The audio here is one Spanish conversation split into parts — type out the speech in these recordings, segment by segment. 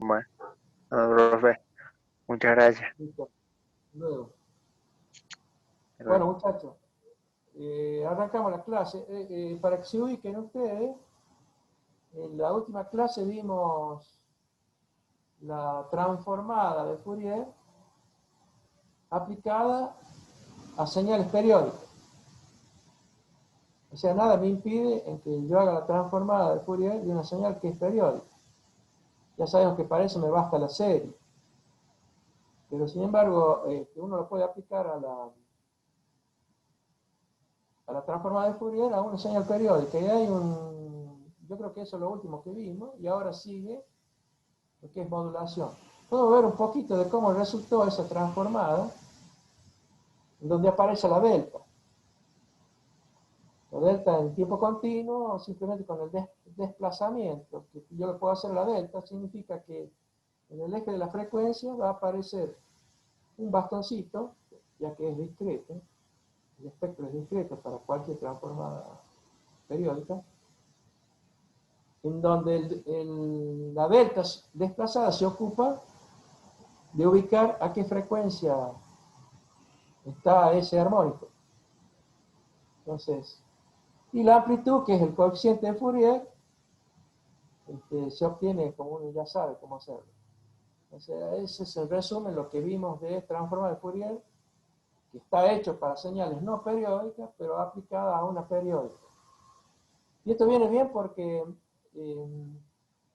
Bueno, profe, muchas gracias. Listo. Luego. Hasta Bueno, luego. muchachos, arrancamos la clase. Para que se ubiquen ustedes, en la última clase vimos la transformada de Fourier aplicada a señales periódicas. O sea, nada me impide en que yo haga la transformada de Fourier de una señal que es periódica. Ya sabemos que para eso me basta la serie. Pero sin embargo, que uno lo puede aplicar a la transformada de Fourier a una señal periódica. Y hay yo creo que eso es lo último que vimos, y ahora sigue lo que es modulación. Podemos ver un poquito de cómo resultó esa transformada, en donde aparece la delta. La delta en tiempo continuo, simplemente con el desplazamiento, que yo le puedo hacer la delta, significa que en el eje de la frecuencia va a aparecer un bastoncito, ya que es discreto, el espectro es discreto para cualquier transformada periódica, en donde la delta desplazada se ocupa de ubicar a qué frecuencia está ese armónico. Entonces, y la amplitud, que es el coeficiente de Fourier, se obtiene como uno ya sabe cómo hacerlo. O sea, ese es el resumen, lo que vimos de transformada de Fourier, que está hecho para señales no periódicas, pero aplicada a una periódica. Y esto viene bien porque eh,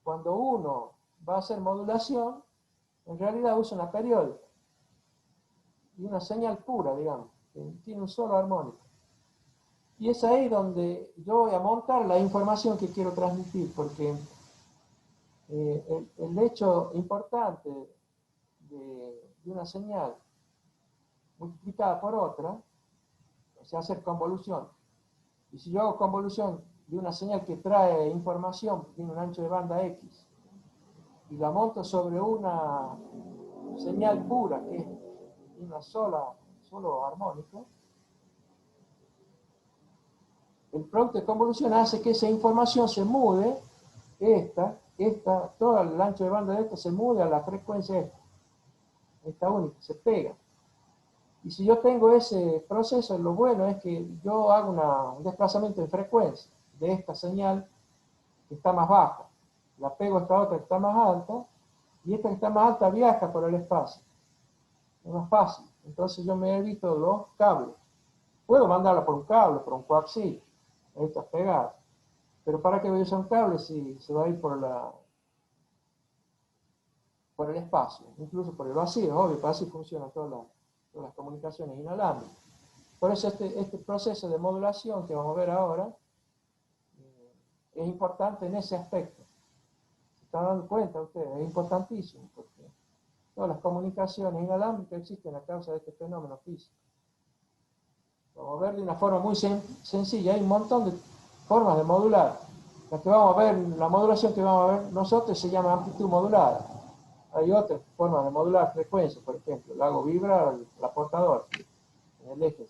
cuando uno va a hacer modulación, en realidad usa una periódica y una señal pura, digamos, que tiene un solo armónico. Y es ahí donde yo voy a montar la información que quiero transmitir, porque el hecho importante de una señal multiplicada por otra, o sea, hacer convolución. Y si yo hago convolución de una señal que trae información, que tiene un ancho de banda X, y la monto sobre una señal pura, que es una solo armónico, el producto de convolución hace que esa información se mude, todo el ancho de banda de esta se mude a la frecuencia esta única, se pega. Y si yo tengo ese proceso, lo bueno es que yo hago un desplazamiento de frecuencia de esta señal que está más baja. La pego a esta otra que está más alta, y esta que está más alta viaja por el espacio. Es más fácil. Entonces yo me evito los cables. Puedo mandarla por un cable, por un coaxil, estas pegadas. Pero ¿para qué voy a usar un cable si se va a ir por el espacio? Incluso por el vacío, obvio, para así funcionan todas las comunicaciones inalámbricas. Por eso este proceso de modulación que vamos a ver ahora es importante en ese aspecto. ¿Se están dando cuenta ustedes? Es importantísimo porque todas las comunicaciones inalámbricas existen a causa de este fenómeno físico. Vamos a ver de una forma muy sencilla. Hay un montón de formas de modular. La que vamos a ver, la modulación que vamos a ver nosotros se llama amplitud modulada. Hay otras formas de modular frecuencia, por ejemplo, la hago vibrar la portadora en el eje.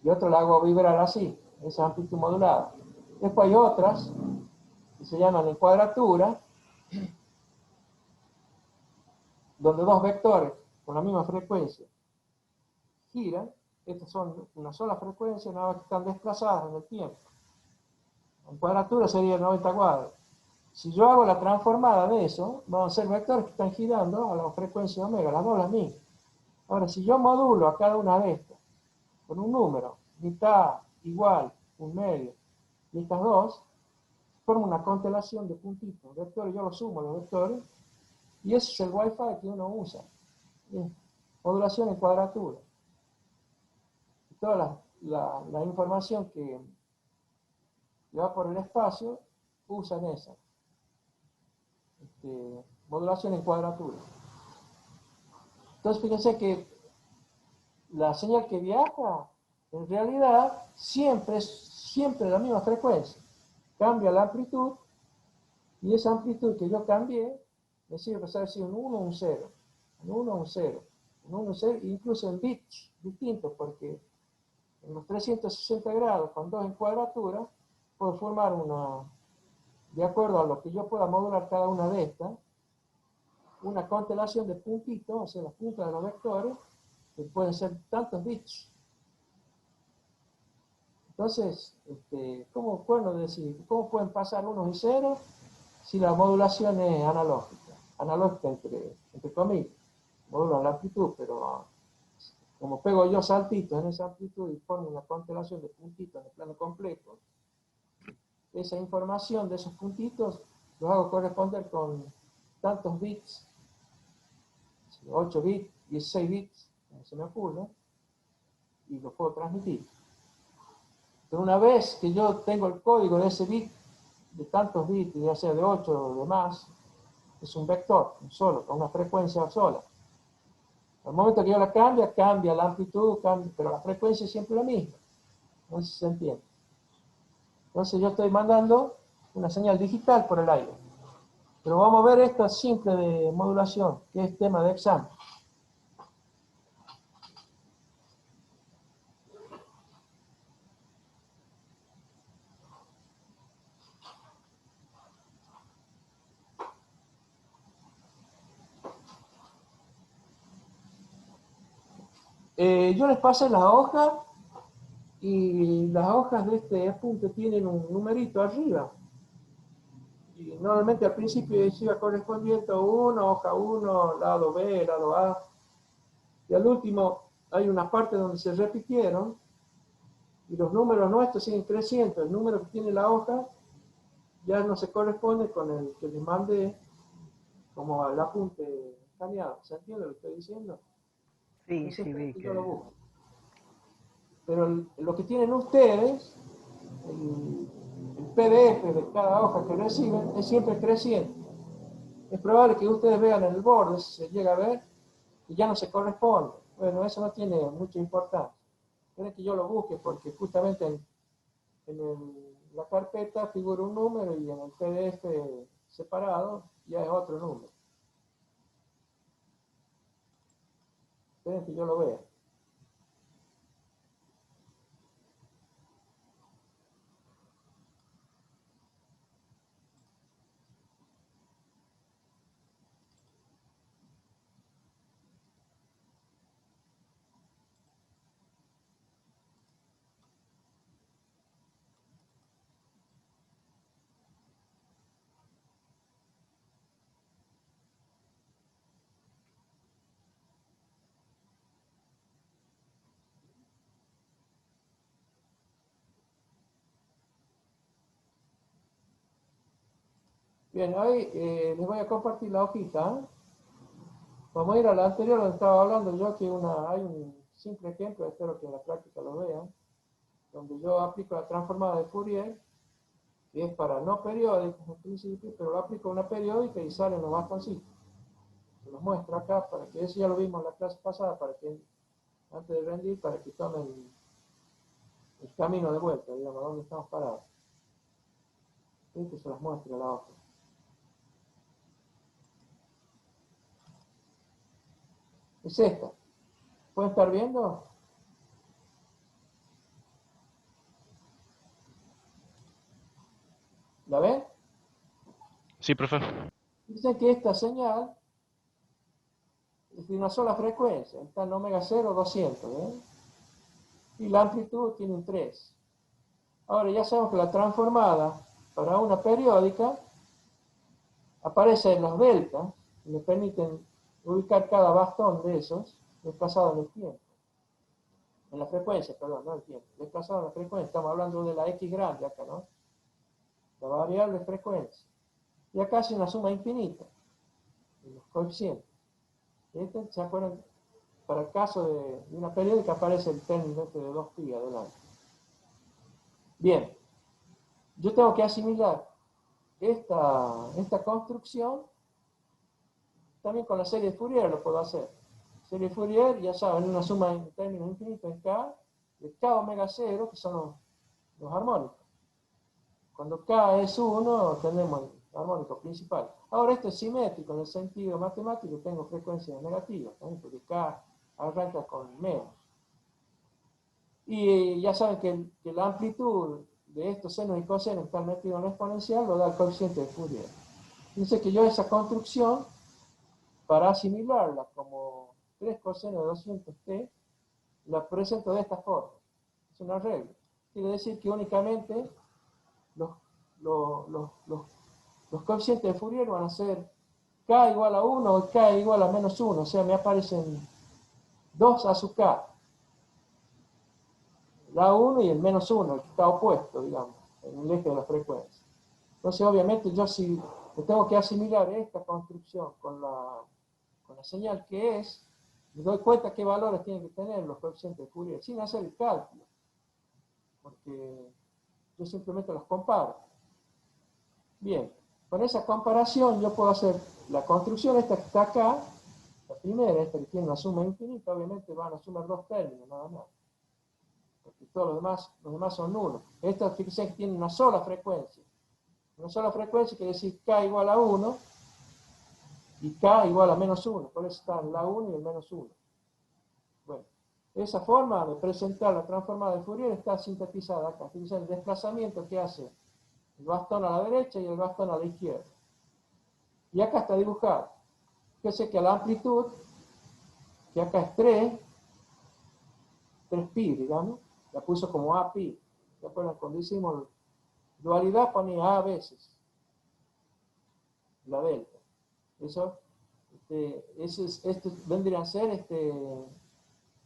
Y otro la hago vibrar así, esa amplitud modulada. Después hay otras que se llaman en cuadratura, donde dos vectores con la misma frecuencia giran. Estas son una sola frecuencia, nada más que están desplazadas en el tiempo. En cuadratura sería 90 cuadros. Si yo hago la transformada de eso, van a ser vectores que están girando a la frecuencia omega, las dos las mismas. Ahora, si yo modulo a cada una de estas con un número, mitad, igual, un medio, y estas dos, forma una constelación de puntitos, vectores, yo los sumo los vectores, y ese es el Wi-Fi que uno usa. ¿Sí? Modulación en cuadratura. Y toda la información que va por el espacio usan esa. Modulación en cuadratura. Entonces fíjense que la señal que viaja en realidad siempre es siempre la misma frecuencia. Cambia la amplitud y esa amplitud que yo cambié me sirve para saber si un 1 o un 0. Un 1 o un 0. Un 1 o un 0, incluso en bits distintos, porque en los 360 grados con 2 en cuadratura puedo formar una, de acuerdo a lo que yo pueda modular cada una de estas, una constelación de puntitos, o sea, las puntas de los vectores, que pueden ser tantos bits. Entonces, ¿cómo pueden pasar unos y ceros si la modulación es analógica? Analógica entre comillas. Modulan la amplitud, pero como pego yo saltitos en esa amplitud y formo una constelación de puntitos en el plano completo, esa información de esos puntitos los hago corresponder con tantos bits, 8 bits, 16 bits, como se me ocurre, y los puedo transmitir. Pero una vez que yo tengo el código de ese bit, de tantos bits, ya sea de 8 o de más, es un vector, un solo, con una frecuencia sola. Al momento que yo la cambia la amplitud, pero la frecuencia es siempre la misma. No sé si se entiende. Entonces yo estoy mandando una señal digital por el aire. Pero vamos a ver esta simple de modulación, que es tema de examen. Yo les pasé las hojas y las hojas de este apunte tienen un numerito arriba. Y normalmente al principio decía correspondiente a 1, hoja 1, lado B, lado A. Y al último hay una parte donde se repitieron y los números nuestros siguen creciendo. El número que tiene la hoja ya no se corresponde con el que les mandé como al apunte escaneado. ¿Se entiende lo que estoy diciendo? Sí, Entonces sí, vi yo lo que... busco. Pero lo que tienen ustedes, el PDF de cada hoja que reciben, es siempre creciente. Es probable que ustedes vean en el borde, si se llega a ver, y ya no se corresponde. Bueno, eso no tiene mucha importancia. Tienen que yo lo busque porque justamente la carpeta figura un número y en el PDF separado ya es otro número. Tienen que yo lo vea. Bien, hoy les voy a compartir la hojita. Vamos a ir a la anterior donde estaba hablando yo, que hay un simple ejemplo, espero que en la práctica lo vean, donde yo aplico la transformada de Fourier, que es para no periódicos en principio, pero lo aplico a una periódica y salen los bastoncitos. Se los muestro acá, para que eso ya lo vimos en la clase pasada, para que antes de rendir, para que tomen el camino de vuelta, digamos, a donde estamos parados. Y que se los muestre a la hoja. Es esta. ¿Pueden estar viendo? ¿La ven? Sí, profe. Dicen que esta señal es de una sola frecuencia, está en omega 0, 200, ¿eh? Y la amplitud tiene un 3. Ahora ya sabemos que la transformada para una periódica aparece en los deltas, y me permiten ubicar cada bastón de esos desplazado en el tiempo. En la frecuencia, perdón, no el tiempo. Desplazado en la frecuencia, estamos hablando de la X grande acá, ¿no? La variable frecuencia. Y acá hace una suma infinita de los coeficientes. ¿Se acuerdan? Para el caso de una periódica aparece el término de 2pi adelante. Bien, yo tengo que asimilar esta construcción también con la serie de Fourier lo puedo hacer. Serie de Fourier, ya saben, una suma en términos infinitos en K, de K omega 0, que son los armónicos. Cuando K es 1, tenemos el armónico principal. Ahora esto es simétrico en el sentido matemático, tengo frecuencias negativas, ¿no? Porque K arranca con menos. Y ya saben que la amplitud de estos senos y cosenos que están metidos en la exponencial lo da el coeficiente de Fourier. Dice que yo esa construcción para asimilarla como 3 coseno de 200t, la presento de esta forma. Es una regla. Quiere decir que únicamente los, los, los, los, los coeficientes de Fourier van a ser k igual a 1 y k igual a menos 1. O sea, me aparecen 2 a su k. La 1 y el menos 1, el que está opuesto, digamos, en el eje de la frecuencia. Entonces, obviamente, yo si tengo que asimilar esta construcción con la señal que es, me doy cuenta qué valores tienen que tener los coeficientes de Fourier, sin hacer el cálculo, porque yo simplemente los comparo. Bien, con esa comparación yo puedo hacer la construcción esta que está acá, la primera, esta que tiene una suma infinita, obviamente van a sumar 2 términos, nada más. Porque todos los demás son nulos. Esta, fíjense que tiene una sola frecuencia. Una sola frecuencia quiere decir k igual a 1 y k igual a menos 1. Por eso están la 1 y el menos 1. Bueno, esa forma de presentar la transformada de Fourier está sintetizada acá. Fíjense el desplazamiento que hace el bastón a la derecha y el bastón a la izquierda. Y acá está dibujado. Fíjense que la amplitud, que acá es 3pi, digamos, la puso como api. ¿Se acuerdan? Cuando hicimos dualidad ponía a veces la delta. Eso, estos vendrían a ser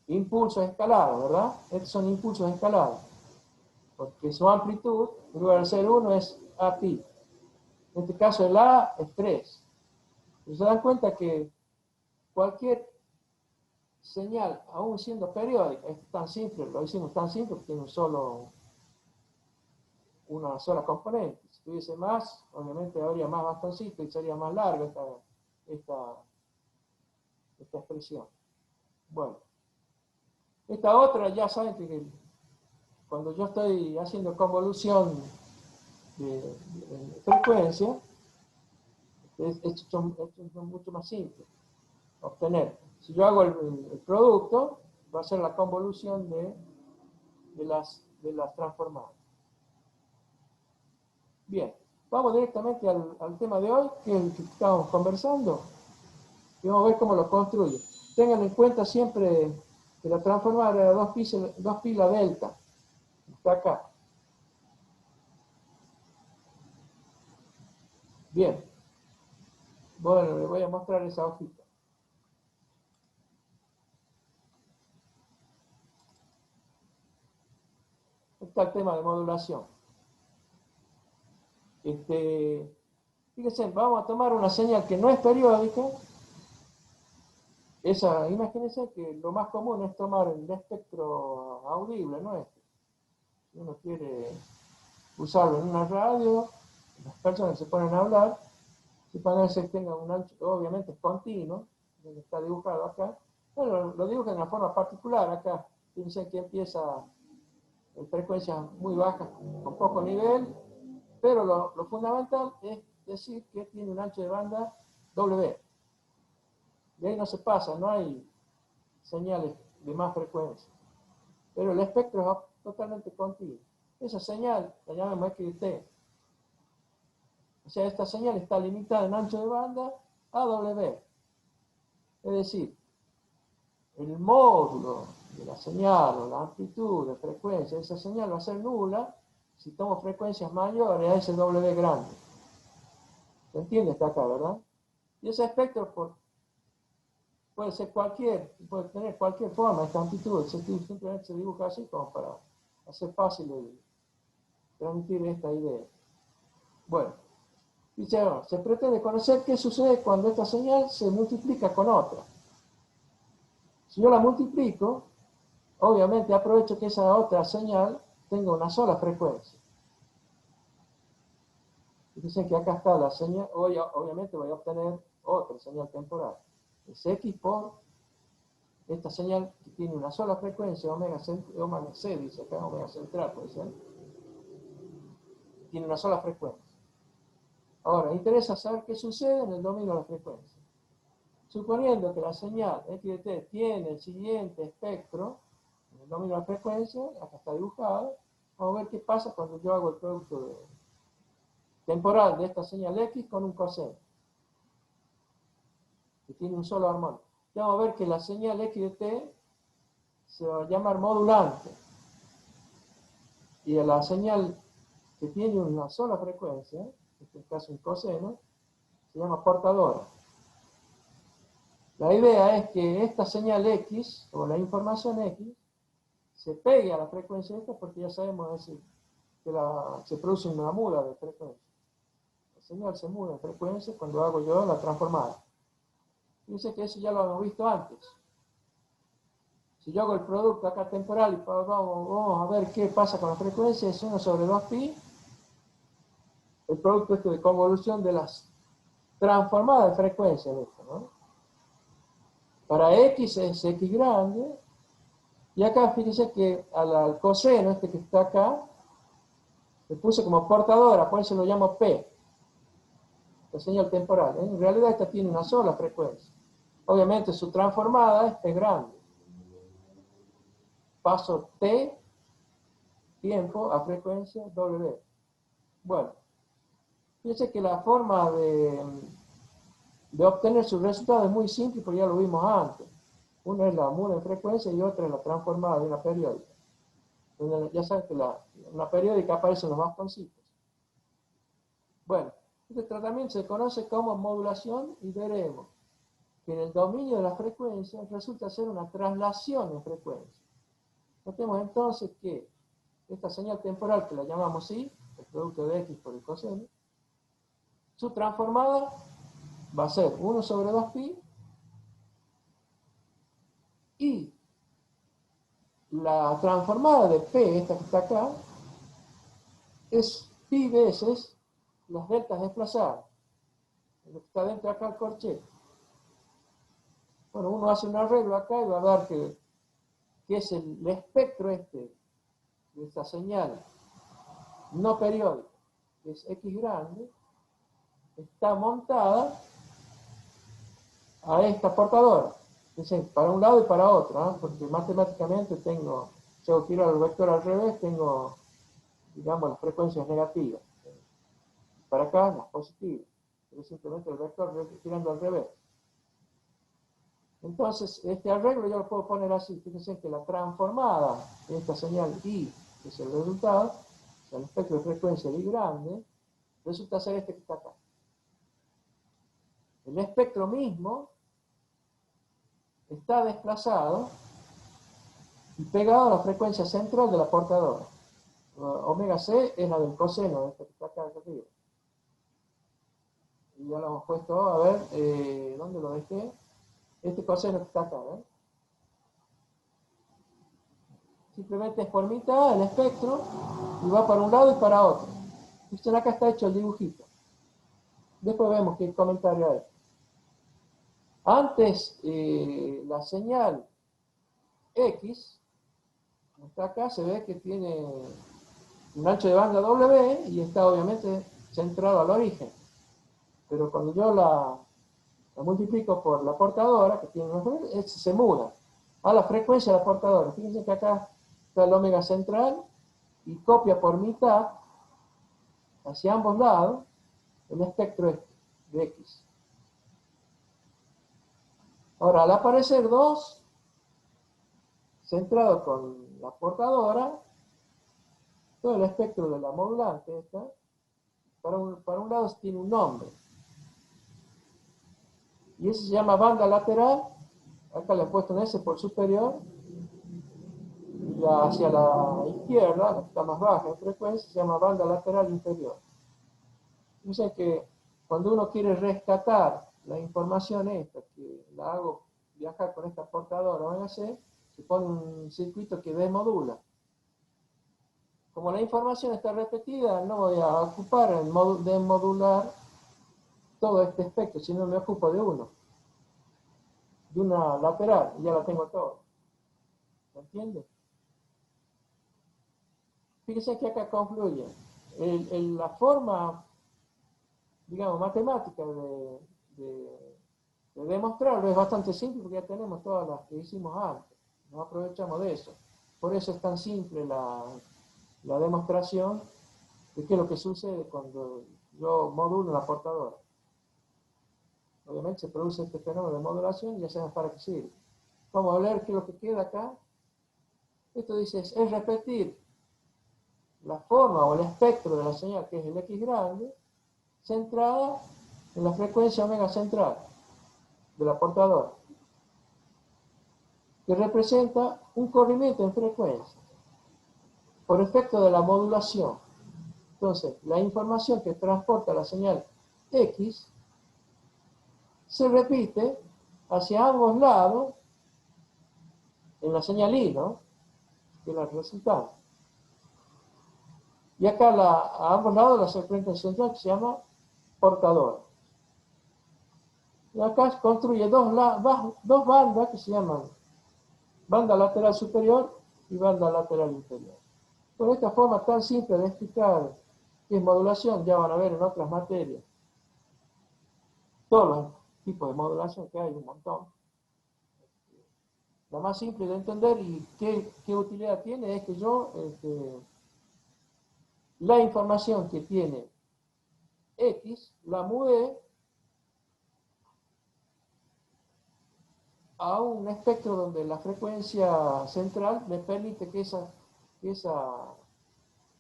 impulsos escalados, ¿verdad? Estos son impulsos escalados. Porque su amplitud, en lugar de ser 1, es api. En este caso el A es 3. Y se dan cuenta que cualquier señal, aún siendo periódica, es tan simple, lo hicimos tan simple que tiene una sola componente. Si tuviese más, obviamente habría más bastoncito y sería más larga esta expresión. Bueno, esta otra ya saben que cuando yo estoy haciendo convolución de frecuencia, esto es mucho más simple obtener. Si yo hago el producto, va a ser la convolución de las transformadas. Bien, vamos directamente al tema de hoy, que es el que estábamos conversando, y vamos a ver cómo lo construye. Tengan en cuenta siempre que la transformada era 2pi la delta, está acá. Bien, bueno, les voy a mostrar esa hojita. Está el tema de modulación. Fíjense, vamos a tomar una señal que no es periódica. Imagínense que lo más común es tomar el espectro audible nuestro. Si uno quiere usarlo en una radio, las personas se ponen a hablar, si parece que tenga un ancho, obviamente es continuo, está dibujado acá, pero lo dibujan de una forma particular acá. Fíjense que empieza en frecuencias muy bajas, con poco nivel, pero lo fundamental es decir que tiene un ancho de banda W. De ahí no se pasa, no hay señales de más frecuencia. Pero el espectro es totalmente continuo. Esa señal la llamamos XT. O sea, esta señal está limitada en ancho de banda a W. Es decir, el módulo de la señal o la amplitud de frecuencia de esa señal va a ser nula si tomo frecuencias mayores a ese W grande. ¿Se entiende? Está acá, ¿verdad? Y ese espectro puede ser puede tener cualquier forma, esta amplitud, simplemente se dibuja así como para hacer fácil de transmitir esta idea. Bueno, dice, se pretende conocer qué sucede cuando esta señal se multiplica con otra. Si yo la multiplico, obviamente aprovecho que esa otra señal tenga una sola frecuencia. Dicen que acá está la señal, obviamente voy a obtener otra señal temporal. Es X por esta señal que tiene una sola frecuencia, omega C, dice acá, omega central, puede ser. Tiene una sola frecuencia. Ahora, interesa saber qué sucede en el dominio de la frecuencia. Suponiendo que la señal X de T tiene el siguiente espectro, en el dominio de la frecuencia, acá está dibujado, vamos a ver qué pasa cuando yo hago el producto temporal de esta señal X con un coseno. que tiene un solo armónico. Ya vamos a ver que la señal X de t se va a llamar modulante. Y a la señal que tiene una sola frecuencia, en este caso un coseno, se llama portadora. La idea es que esta señal X, o la información X, se pegue a la frecuencia esta, porque ya sabemos decir, que se produce una muda de frecuencia. La señal se muda de frecuencia cuando hago yo la transformada. Fíjense que eso ya lo hemos visto antes. Si yo hago el producto acá temporal y vamos a ver qué pasa con la frecuencia, es 1 sobre 2pi, el producto este de convolución de las transformadas de frecuencia en esto, ¿no? Para X es X grande, y acá fíjense que al coseno este que está acá, le puse como portadora, por eso lo llamo P, la señal temporal. En realidad esta tiene una sola frecuencia. Obviamente su transformada es P grande. Paso T, tiempo, a frecuencia W. Bueno, fíjense que la forma de obtener su resultado es muy simple, porque ya lo vimos antes. Una es la muda en frecuencia y otra es la transformada de una periódica. Ya saben que una periódica aparece en los bastoncitos. Bueno, este tratamiento se conoce como modulación y veremos que en el dominio de la frecuencia resulta ser una traslación en frecuencia. Notemos entonces que esta señal temporal, que la llamamos I, el producto de X por el coseno, su transformada va a ser 1 sobre 2pi, y la transformada de P, esta que está acá, es pi veces las deltas desplazadas, lo que está dentro de acá el corchete. Bueno, uno hace un arreglo acá y va a ver que es el espectro este de esta señal no periódica, que es X grande, está montada a esta portadora. Es decir, para un lado y para otro, ¿no? Porque matemáticamente si hago girar el vector al revés, tengo, digamos, las frecuencias negativas. Para acá, las positivas. Pero simplemente el vector girando al revés. Entonces, este arreglo yo lo puedo poner así. Fíjense que la transformada de esta señal I, que es el resultado, o sea, el espectro de frecuencia I grande, resulta ser este que está acá. El espectro mismo está desplazado y pegado a la frecuencia central de la portadora. Omega C es la del coseno de este que está acá arriba. Y ya lo hemos puesto, a ver, ¿dónde lo dejé? Este coseno que está acá, ¿eh? Simplemente es por mitad el espectro y va para un lado y para otro. Fíjense, acá está hecho el dibujito. Después vemos qué comentario hay. Antes, la señal X, como está acá, se ve que tiene un ancho de banda W y está obviamente centrado al origen. Pero cuando yo la multiplico por la portadora, que tiene una frecuencia, se muda a la frecuencia de la portadora. Fíjense que acá está el omega central y copia por mitad hacia ambos lados el espectro de X. Ahora, al aparecer 2, centrado con la portadora, todo el espectro de la modulante esta, para un lado tiene un nombre. Y ese se llama banda lateral. Acá le he puesto un S por superior. Y hacia la izquierda, la que está más baja en frecuencia, se llama banda lateral inferior. Fíjense que cuando uno quiere rescatar la información esta, que la hago viajar con esta portadora omega C, se pone un circuito que demodula. Como la información está repetida, no voy a ocupar en demodular todo este espectro, sino me ocupo de una lateral, y ya la tengo todo. ¿Se entiende? Fíjense que acá confluye la forma, digamos, matemática de demostrarlo es bastante simple, porque ya tenemos todas las que hicimos antes. Nos aprovechamos de eso. Por eso es tan simple la demostración de qué es lo que sucede cuando yo modulo la portadora. obviamente se produce este fenómeno de modulación y ya sabemos para qué sirve. Vamos a ver qué es lo que queda acá. Esto dice, es repetir la forma o el espectro de la señal, que es el X grande, centrada en la frecuencia omega central de la portadora, que representa un corrimiento en frecuencia por efecto de la modulación. Entonces, la información que transporta la señal X se repite hacia ambos lados en la señal Y, ¿no? Que es la resultante. Y acá a ambos lados la frecuencia central que se llama portadora. Y acá construye dos bandas que se llaman banda lateral superior y banda lateral inferior. Con esta forma tan simple de explicar qué es modulación, ya van a ver en otras materias todos los tipos de modulación que hay, un montón. La más simple de entender y qué utilidad tiene es que yo, la información que tiene X, la mudé a un espectro donde la frecuencia central me permite que esa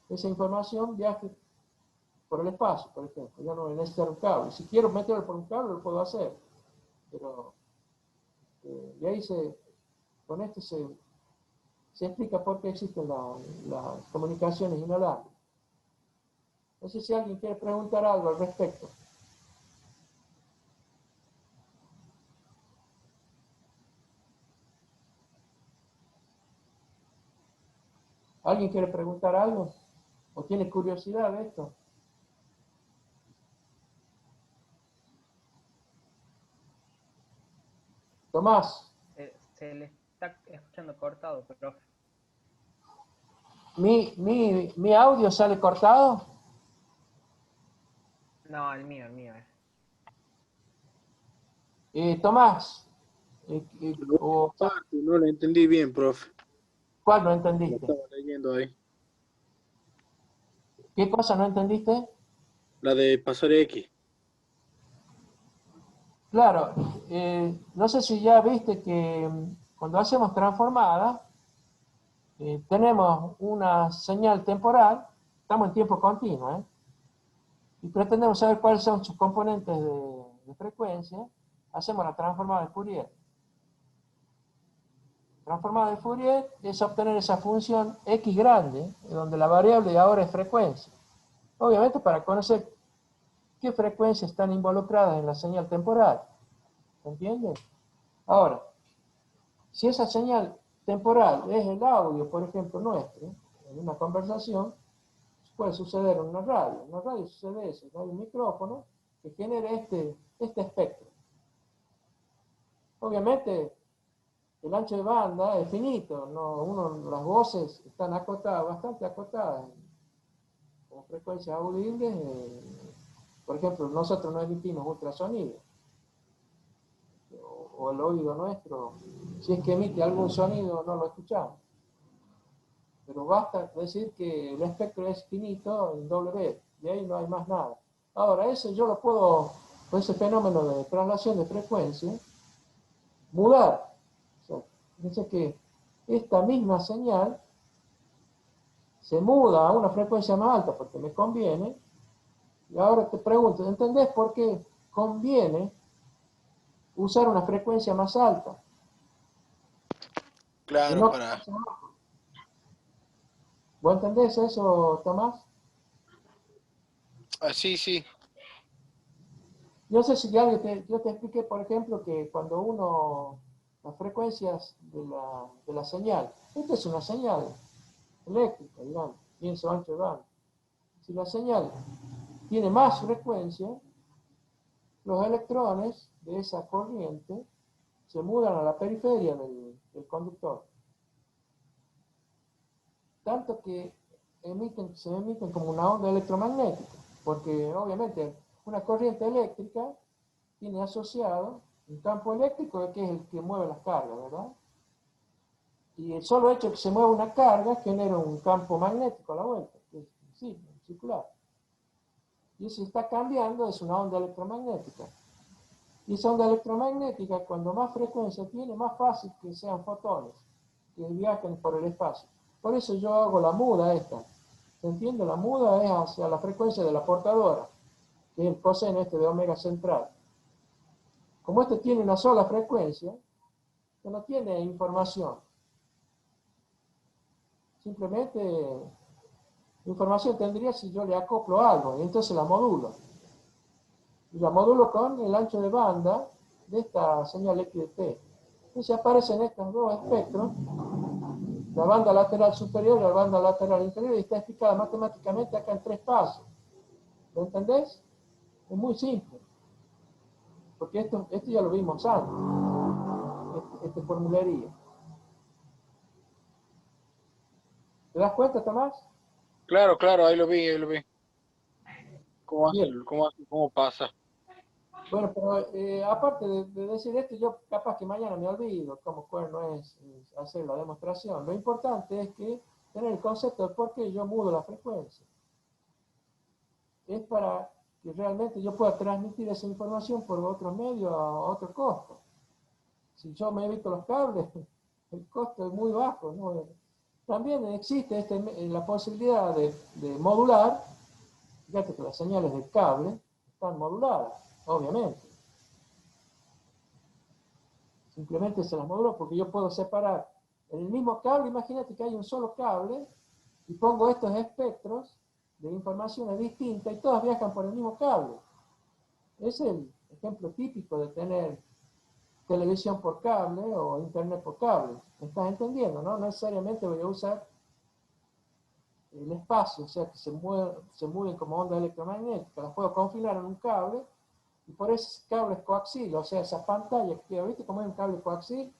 información viaje por el espacio, por ejemplo. Yo no necesito un cable. Si quiero meterlo por un cable, lo puedo hacer. Pero de ahí con esto se explica por qué existen las comunicaciones inalámbricas. No sé si alguien quiere preguntar algo al respecto. ¿Alguien quiere preguntar algo? ¿O tiene curiosidad de esto? Tomás, Se le está escuchando cortado, profe. ¿mi audio sale cortado? No, el mío. Tomás, No lo entendí bien, profe. ¿cuál no Lo entendiste? estaba leyendo ahí. ¿Qué cosa no entendiste? La de pasar X. Claro, no sé si ya viste que cuando hacemos transformada, tenemos una señal temporal, estamos en tiempo continuo, y pretendemos saber cuáles son sus componentes de frecuencia, hacemos la transformada de Fourier. Transformada de Fourier es obtener esa función X grande, donde la variable de ahora es frecuencia. Obviamente para conocer qué frecuencias están involucradas en la señal temporal. ¿Entiendes? Ahora, si esa señal temporal es el audio, por ejemplo, nuestro, en una conversación, puede suceder en una radio. En una radio sucede eso, hay un micrófono que genera este espectro. Obviamente, el ancho de banda es finito, las voces están acotadas, bastante acotadas, con frecuencias audibles. Por ejemplo, nosotros no emitimos ultrasonido, o el oído nuestro, si es que emite algún sonido, no lo escuchamos. Pero basta decir que el espectro es finito en W, y ahí no hay más nada. Ahora, eso yo lo puedo, por ese fenómeno de traslación de frecuencia, mudar. O sea, fíjense que esta misma señal se muda a una frecuencia más alta porque me conviene. Y ahora te pregunto, ¿entendés por qué conviene usar una frecuencia más alta? Claro, No, para... ¿vos entendés eso, Tomás? Ah, sí. Yo sé si yo te expliqué, por ejemplo, que cuando las frecuencias de la señal, esta es una señal eléctrica, digamos, pienso ancho de banda. Si la señal tiene más frecuencia, los electrones de esa corriente se mudan a la periferia del conductor. Tanto que se emiten como una onda electromagnética, porque obviamente una corriente eléctrica tiene asociado un campo eléctrico que es el que mueve las cargas, ¿verdad? Y el solo hecho de que se mueva una carga genera un campo magnético a la vuelta, que es circular. Y si está cambiando es una onda electromagnética. Y esa onda electromagnética, cuando más frecuencia tiene, más fácil que sean fotones, que viajen por el espacio. Por eso yo hago la muda esta. ¿Se entiende? La muda es hacia la frecuencia de la portadora, que es el coseno este de omega central. Como este tiene una sola frecuencia, que no tiene información. Simplemente información tendría si yo le acoplo algo, y entonces la modulo. Y la modulo con el ancho de banda de esta señal XT. Entonces aparecen estos dos espectros, la banda lateral superior y la banda lateral inferior, y está explicada matemáticamente acá en 3 pasos. ¿Lo entendés? Es muy simple. Porque esto ya lo vimos antes, este formulario. ¿Te das cuenta, Tomás? Claro, claro, ahí lo vi, ahí lo vi. Bien. ¿Cómo pasa? Bueno, pero aparte de decir esto, yo capaz que mañana me olvido cómo no es hacer la demostración. Lo importante es que tener el concepto de por qué yo mudo la frecuencia. Es para que realmente yo pueda transmitir esa información por otro medio a otro costo. Si yo me evito los cables, el costo es muy bajo, ¿no? También existe la posibilidad de modular. Fíjate que las señales del cable están moduladas, obviamente. Simplemente se las modulo porque yo puedo separar en el mismo cable. Imagínate que hay un solo cable y pongo estos espectros de informaciones distintas y todas viajan por el mismo cable. Es el ejemplo típico de tener televisión por cable o internet por cable. ¿Me estás entendiendo? No necesariamente voy a usar el espacio, o sea, que se mueven como ondas electromagnéticas. Las puedo confinar en un cable y por ese cable coaxil, o sea, esa pantalla que queda, ¿viste cómo es un cable coaxil?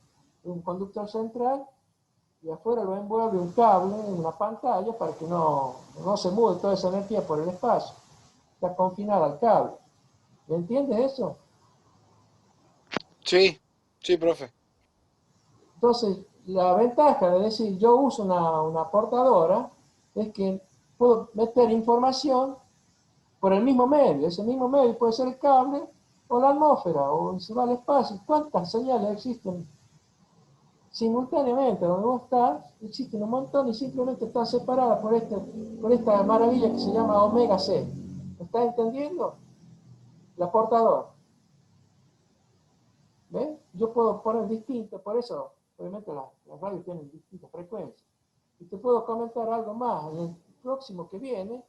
Un conductor central y afuera lo envuelve un cable en una pantalla para que no se mueva toda esa energía por el espacio. Está confinada al cable. ¿Me entiendes eso? Sí, sí, profe. Entonces, la ventaja de decir yo uso una portadora es que puedo meter información por el mismo medio. Ese mismo medio puede ser el cable o la atmósfera o se va al espacio. ¿Cuántas señales existen simultáneamente? Donde vos estás, existen un montón y simplemente están separadas por esta maravilla que se llama omega C. ¿Me estás entendiendo? La portadora. ¿Ves? Yo puedo poner distinto, por eso, obviamente las radios tienen distintas frecuencias. Y te puedo comentar algo más. En el próximo que viene,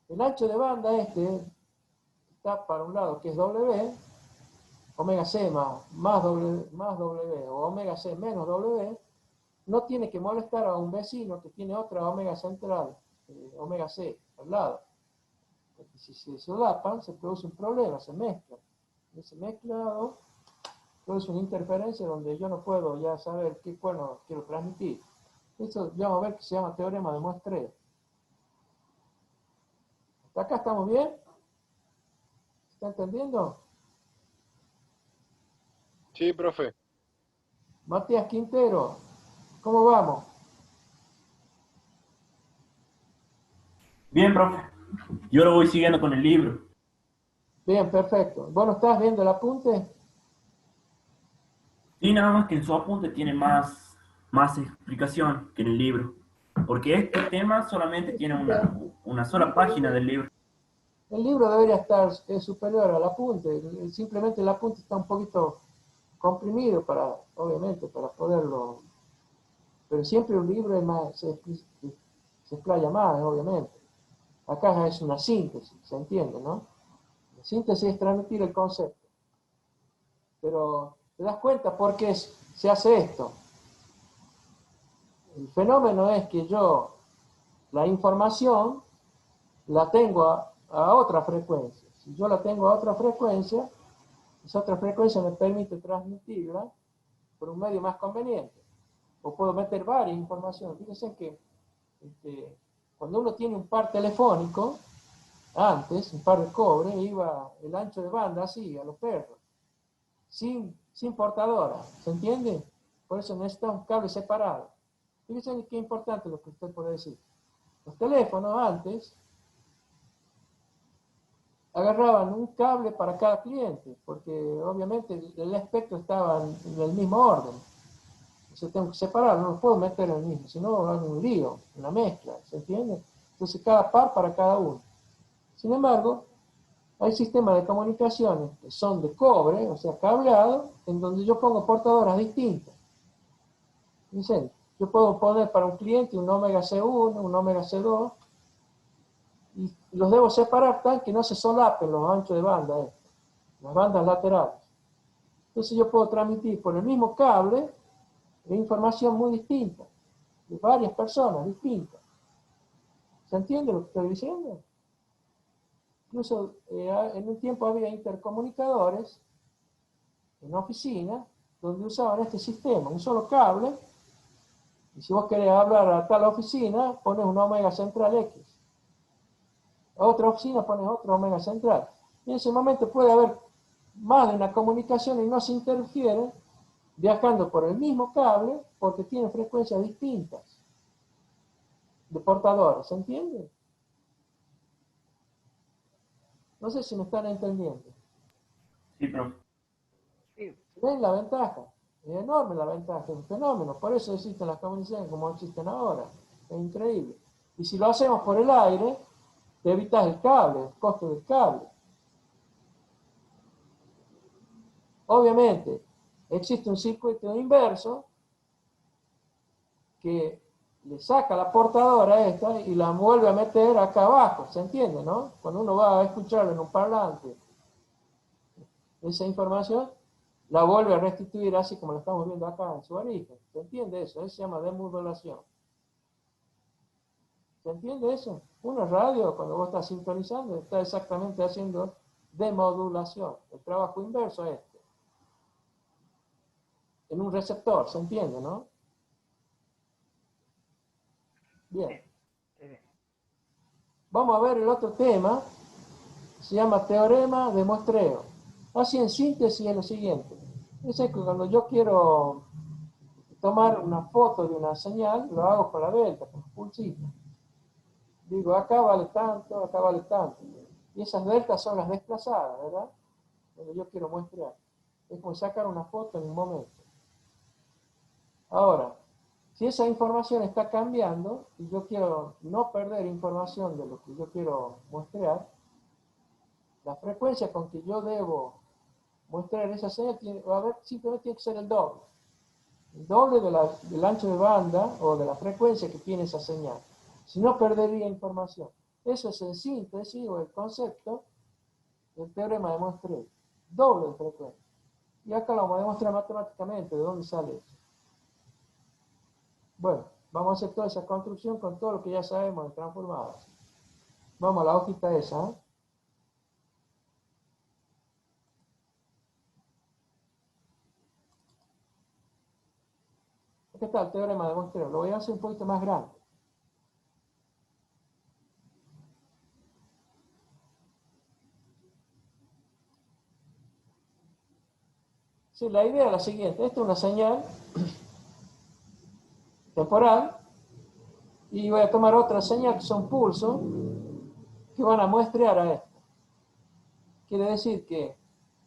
el ancho de banda está para un lado que es W, omega C más W o omega C menos W, no tiene que molestar a un vecino que tiene otra omega central, omega C, al lado. Porque si se solapan, se produce un problema, se mezclan. Ese mezclado produce una interferencia donde yo no puedo ya saber qué cuerno quiero transmitir. Eso ya vamos a ver que se llama teorema de muestreo. ¿Hasta acá estamos bien? ¿Está entendiendo? Sí, profe. Matías Quintero, ¿cómo vamos? Bien, profe. Yo lo voy siguiendo con el libro. Bien, perfecto. Bueno, ¿estás viendo el apunte? Y nada más que en su apunte tiene más explicación que en el libro. Porque este tema solamente tiene una sola página del libro. El libro debería estar superior al apunte. Simplemente el apunte está un poquito comprimido obviamente, para poderlo. Pero siempre un libro es más, se explaya más, obviamente. Acá es una síntesis, se entiende, ¿no? La síntesis es transmitir el concepto. Pero te das cuenta por qué se hace esto. El fenómeno es que yo la información la tengo a otra frecuencia. Si yo la tengo a otra frecuencia, esa otra frecuencia me permite transmitirla por un medio más conveniente. O puedo meter varias informaciones. Fíjense que cuando uno tiene un par telefónico, antes, un par de cobre, iba el ancho de banda así, a los perros, sin portadora, ¿se entiende? Por eso necesita un cable separado. Fíjense qué importante lo que usted puede decir. Los teléfonos antes agarraban un cable para cada cliente, porque obviamente el espectro estaba en el mismo orden. Entonces tengo que separarlo, no los puedo meter en el mismo, si no hago un lío, una mezcla, ¿se entiende? Entonces cada par para cada uno. Sin embargo, hay sistemas de comunicaciones que son de cobre, o sea, cableado, en donde yo pongo portadoras distintas. ¿Dicen? Yo puedo poner para un cliente un Omega C1, un Omega C2, y los debo separar tan que no se solapen los anchos de banda, las bandas laterales. Entonces yo puedo transmitir por el mismo cable de información muy distinta, de varias personas distintas. ¿Se entiende lo que estoy diciendo? Incluso en un tiempo había intercomunicadores en oficina donde usaban este sistema, un solo cable, y si vos querés hablar a tal oficina, pones un Omega Central X. A otra oficina pones otro Omega Central. Y en ese momento puede haber más de una comunicación y no se interfiere viajando por el mismo cable porque tienen frecuencias distintas de portadores, ¿se entiende? No sé si me están entendiendo. Sí, profe. Sí, ¿Ven la ventaja? Es enorme la ventaja, es un fenómeno. Por eso existen las comunicaciones como existen ahora. Es increíble. Y si lo hacemos por el aire, te evitas el cable, el costo del cable. Obviamente, existe un circuito inverso que le saca la portadora esta y la vuelve a meter acá abajo, ¿se entiende, no? Cuando uno va a escucharlo en un parlante, esa información la vuelve a restituir así como lo estamos viendo acá en su origen. ¿Se entiende eso? Eso se llama demodulación. ¿Se entiende eso? Una radio, cuando vos estás sintonizando, está exactamente haciendo demodulación. El trabajo inverso es este. En un receptor, ¿se entiende, no? Bien. sí, sí. Vamos a ver el otro tema. Se llama teorema de muestreo. Así en síntesis es lo siguiente. Es que cuando yo quiero tomar una foto de una señal, lo hago con la delta, con los pulsitos. Digo, acá vale tanto, acá vale tanto. Y esas deltas son las desplazadas, ¿verdad? Donde yo quiero muestrear. Es como sacar una foto en un momento. Ahora, si esa información está cambiando y yo quiero no perder información de lo que yo quiero muestrear, la frecuencia con que yo debo muestrar esa señal simplemente tiene que ser el doble. El doble del ancho de banda o de la frecuencia que tiene esa señal. Si no, perdería información. Eso es en síntesis o el concepto del teorema de muestreo. Doble de frecuencia. Y acá lo vamos a demostrar matemáticamente de dónde sale eso. Bueno, vamos a hacer toda esa construcción con todo lo que ya sabemos de transformadas. Vamos a la hojita esa, ¿eh? Aquí está el teorema de muestreo. Lo voy a hacer un poquito más grande. Sí, la idea es la siguiente. Esta es una señal temporal y voy a tomar otra señal que son pulsos que van a muestrear a esto. Quiere decir que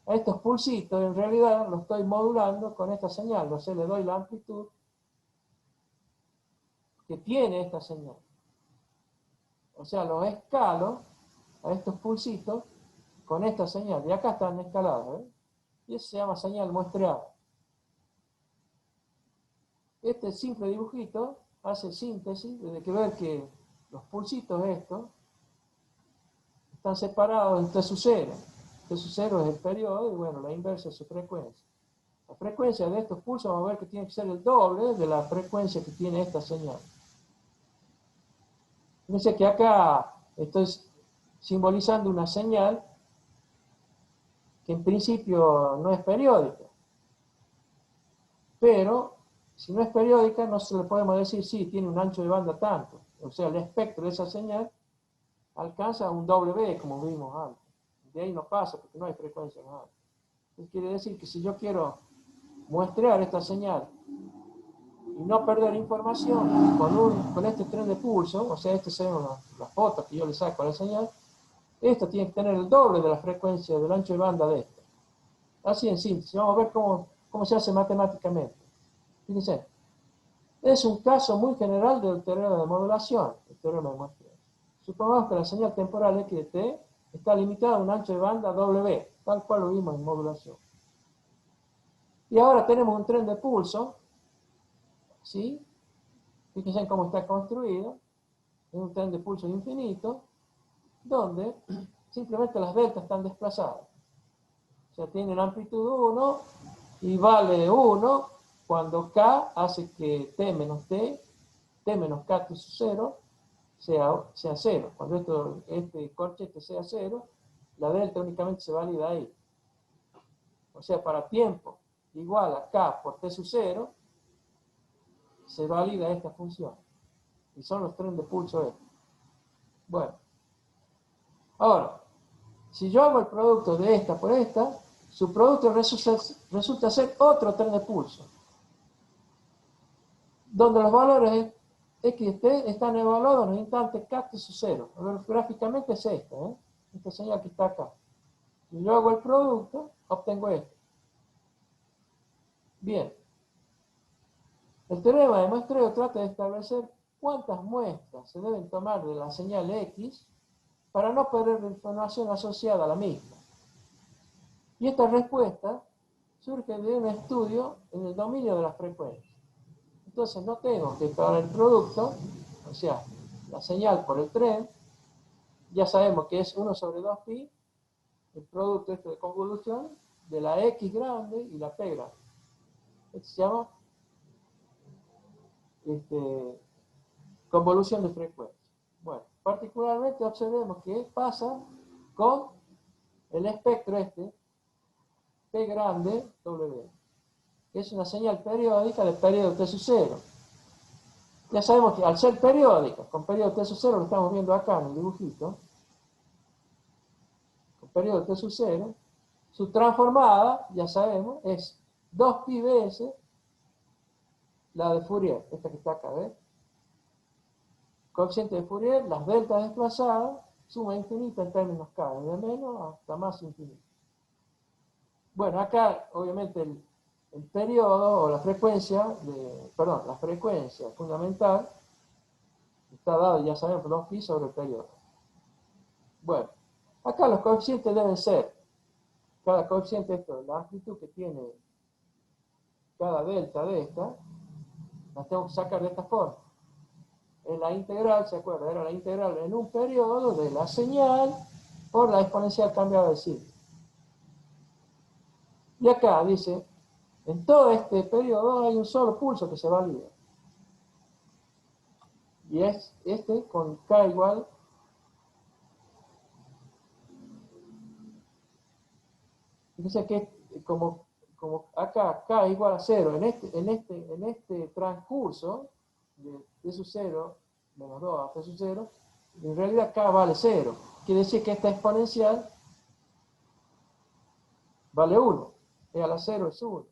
a estos pulsitos en realidad los estoy modulando con esta señal. O sea, le doy la amplitud que tiene esta señal. O sea, los escalo a estos pulsitos con esta señal. Y acá están escalados, ¿eh? Y eso se llama señal muestreada. Este simple dibujito hace síntesis de que ver que los pulsitos estos están separados en T sub 0. T sub 0 es el periodo y bueno, la inversa es su frecuencia. La frecuencia de estos pulsos vamos a ver que tiene que ser el doble de la frecuencia que tiene esta señal. Fíjense que acá estoy simbolizando una señal que en principio no es periódica. Pero si no es periódica no se le podemos decir sí, tiene un ancho de banda tanto. O sea, el espectro de esa señal alcanza un W como vimos antes. De ahí no pasa porque no hay frecuencia más alta. Entonces quiere decir que si yo quiero muestrear esta señal y no perder información con este tren de pulso, o sea, estas son las fotos que yo le saco a la señal, Esto tiene que tener el doble de la frecuencia del ancho de banda de esto. Así en síntesis. Vamos a ver cómo se hace matemáticamente. Fíjense. Es un caso muy general del teorema de modulación, el teorema de muestreo. Supongamos que la señal temporal x de t está limitada a un ancho de banda W, tal cual lo vimos en modulación. Y ahora tenemos un tren de pulso, ¿sí? Fíjense cómo está construido. Es un tren de pulso infinito, donde simplemente las deltas están desplazadas. O sea, tienen amplitud 1 y vale 1 cuando k hace que t menos kt sub 0 sea 0. Cuando este corchete sea 0, la delta únicamente se valida ahí. O sea, para tiempo igual a k por t sub 0, se valida esta función. Y son los trenes de pulso estos. Bueno. Ahora, si yo hago el producto de esta por esta, su producto resulta ser otro tren de pulso, donde los valores x de t están evaluados en el instante kt sub 0. A ver, gráficamente es esta señal que está acá. Si yo hago el producto, obtengo esto. Bien. El teorema de muestreo trata de establecer cuántas muestras se deben tomar de la señal x para no perder la información asociada a la misma. Y esta respuesta surge de un estudio en el dominio de las frecuencias. Entonces no tengo que tomar el producto, o sea, la señal por el tren, ya sabemos que es 1 sobre 2pi, el producto de convolución de la x grande y la p grande. Esto se llama convolución de frecuencia. Bueno, particularmente observemos qué pasa con el espectro P grande W, que es una señal periódica de periodo T sub 0. Ya sabemos que al ser periódica, con periodo T sub 0, lo estamos viendo acá en el dibujito, con periodo T sub 0, su transformada, ya sabemos, es 2pi veces la de Fourier, esta que está acá, ¿ves? Coeficiente de Fourier, las deltas desplazadas, suma infinita en términos k, de menos hasta más infinito. Bueno, acá obviamente el periodo o la frecuencia, la frecuencia fundamental está dado, ya sabemos, por 2pi sobre el periodo. Bueno, acá los coeficientes deben ser, cada coeficiente, esto, la amplitud que tiene cada delta de esta, las tengo que sacar de esta forma. En la integral, ¿se acuerdan? Era la integral en un periodo de la señal por la exponencial cambiada de signo. Y acá dice, en todo este periodo hay un solo pulso que se valida. Y es con k igual. Fíjense que como acá k igual a 0, en este transcurso de t sub 0 menos 2 a t sub 0, en realidad k vale 0. Quiere decir que esta exponencial vale 1. E a la 0 es 1.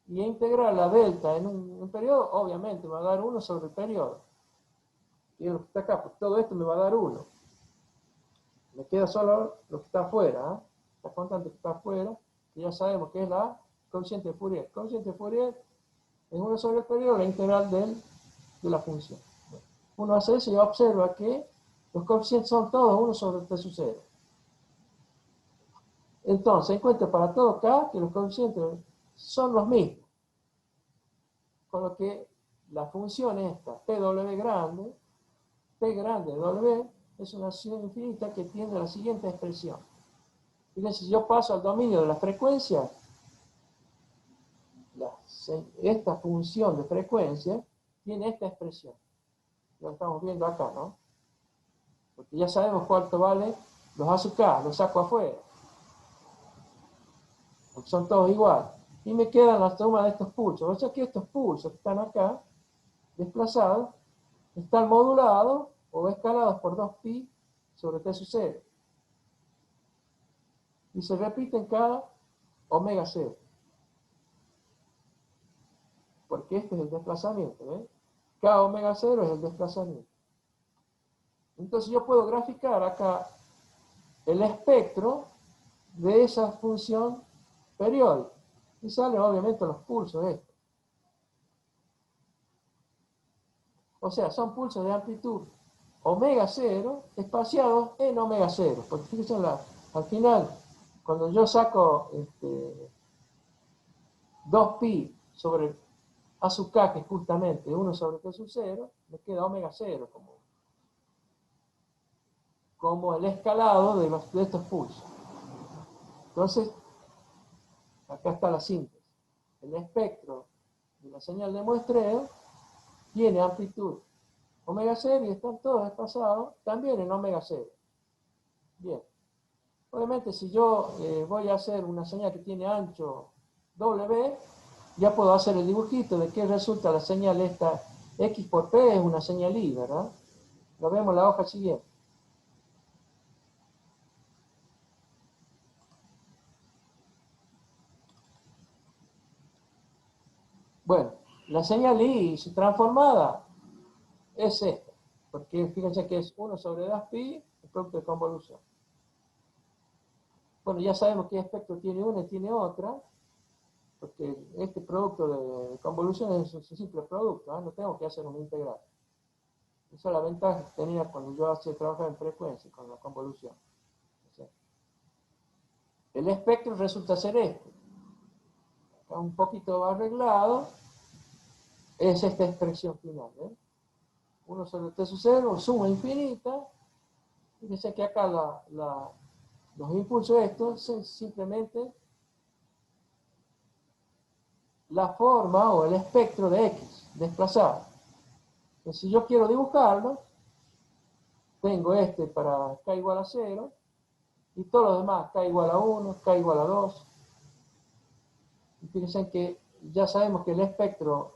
Y integrar la delta en un periodo, obviamente me va a dar 1 sobre el periodo. Y lo que está acá, pues todo esto me va a dar 1. Me queda solo lo que está afuera, la constante que está afuera, que ya sabemos que es la coeficiente de Fourier. El coeficiente de Fourier es 1 sobre el periodo, la integral de la función. Bueno, uno hace eso y observa que los coeficientes son todos 1 sobre t sub 0. Entonces, encuentra para todo k que los coeficientes son los mismos. Con lo que la función esta, PW grande, P grande de W, es una función infinita que tiene la siguiente expresión. Fíjense, si yo paso al dominio de la frecuencia, esta función de frecuencia tiene esta expresión. Lo estamos viendo acá, ¿no? Porque ya sabemos cuánto vale los A sub k, los saco afuera. Porque son todos iguales. Y me quedan la suma de estos pulsos. O sea que estos pulsos que están acá, desplazados, están modulados o escalados por 2pi sobre t sub 0. Y se repiten cada omega 0. Porque este es el desplazamiento, ¿ves? K omega 0 es el desplazamiento. Entonces yo puedo graficar acá el espectro de esa función periódica. Y salen obviamente los pulsos estos. O sea, son pulsos de amplitud omega 0 espaciados en omega 0. Porque fíjense, al final, cuando yo saco 2pi sobre a sub k, que es justamente 1 sobre t sub 0, me queda omega 0 como el escalado de estos pulsos. Entonces, acá está la síntesis. El espectro de la señal de muestreo tiene amplitud omega 0 y están todos desplazados también en omega 0. Bien. Obviamente, si yo voy a hacer una señal que tiene ancho W, ya puedo hacer el dibujito de qué resulta la señal esta. X por P es una señal I, ¿verdad? Lo vemos en la hoja siguiente. Bueno, la señal I transformada es esta, porque fíjense que es 1 sobre 2pi, el producto de convolución. Bueno, ya sabemos qué espectro tiene una y tiene otra, porque este producto de convolución es un simple producto, ¿eh? No tengo que hacer un integral. Esa es la ventaja que tenía cuando yo hacía trabajar en frecuencia con la convolución. ¿Sí? El espectro resulta ser este. Acá un poquito arreglado, es esta expresión final. 1 sobre t sub 0, suma infinita. Fíjense que acá los impulsos estos son simplemente la forma o el espectro de X desplazado. Entonces, si yo quiero dibujarlo, tengo este para k igual a 0 y todos los demás, k igual a 1, k igual a 2. Y fíjense que ya sabemos que el espectro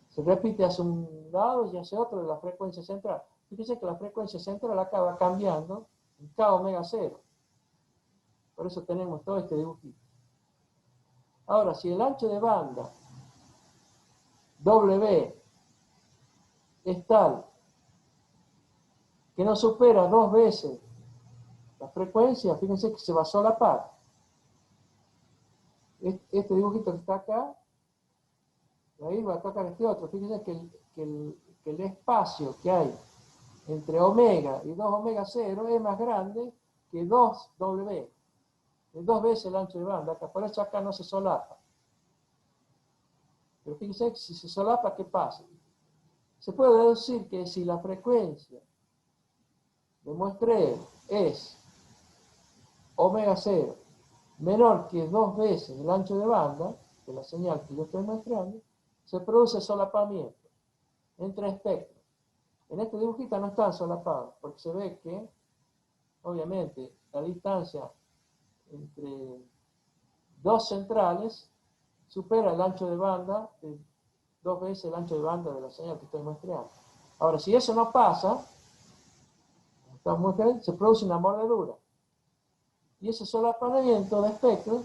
se repite hacia un lado y hacia otro de la frecuencia central. Fíjense que la frecuencia central acaba cambiando en k omega 0. Por eso tenemos todo este dibujito. Ahora, si el ancho de banda W es tal que no supera 2 veces la frecuencia, fíjense que se va a solapar. Este dibujito que está acá, de ahí va a tocar este otro. Fíjense que el espacio que hay entre omega y 2 omega 0 es más grande que 2W. Es 2 veces el ancho de banda acá, por eso acá no se solapa. Pero fíjense que si se solapa, ¿qué pasa? Se puede deducir que si la frecuencia de muestreo es omega 0 menor que 2 veces el ancho de banda de la señal que yo estoy muestrando, se produce solapamiento entre espectros. En este dibujito no están solapados, porque se ve que, obviamente, la distancia entre dos centrales supera el ancho de banda de 2 veces el ancho de banda de la señal que estoy muestreando. Ahora, si eso no pasa, se produce una mordedura. Y ese solapamiento de espectros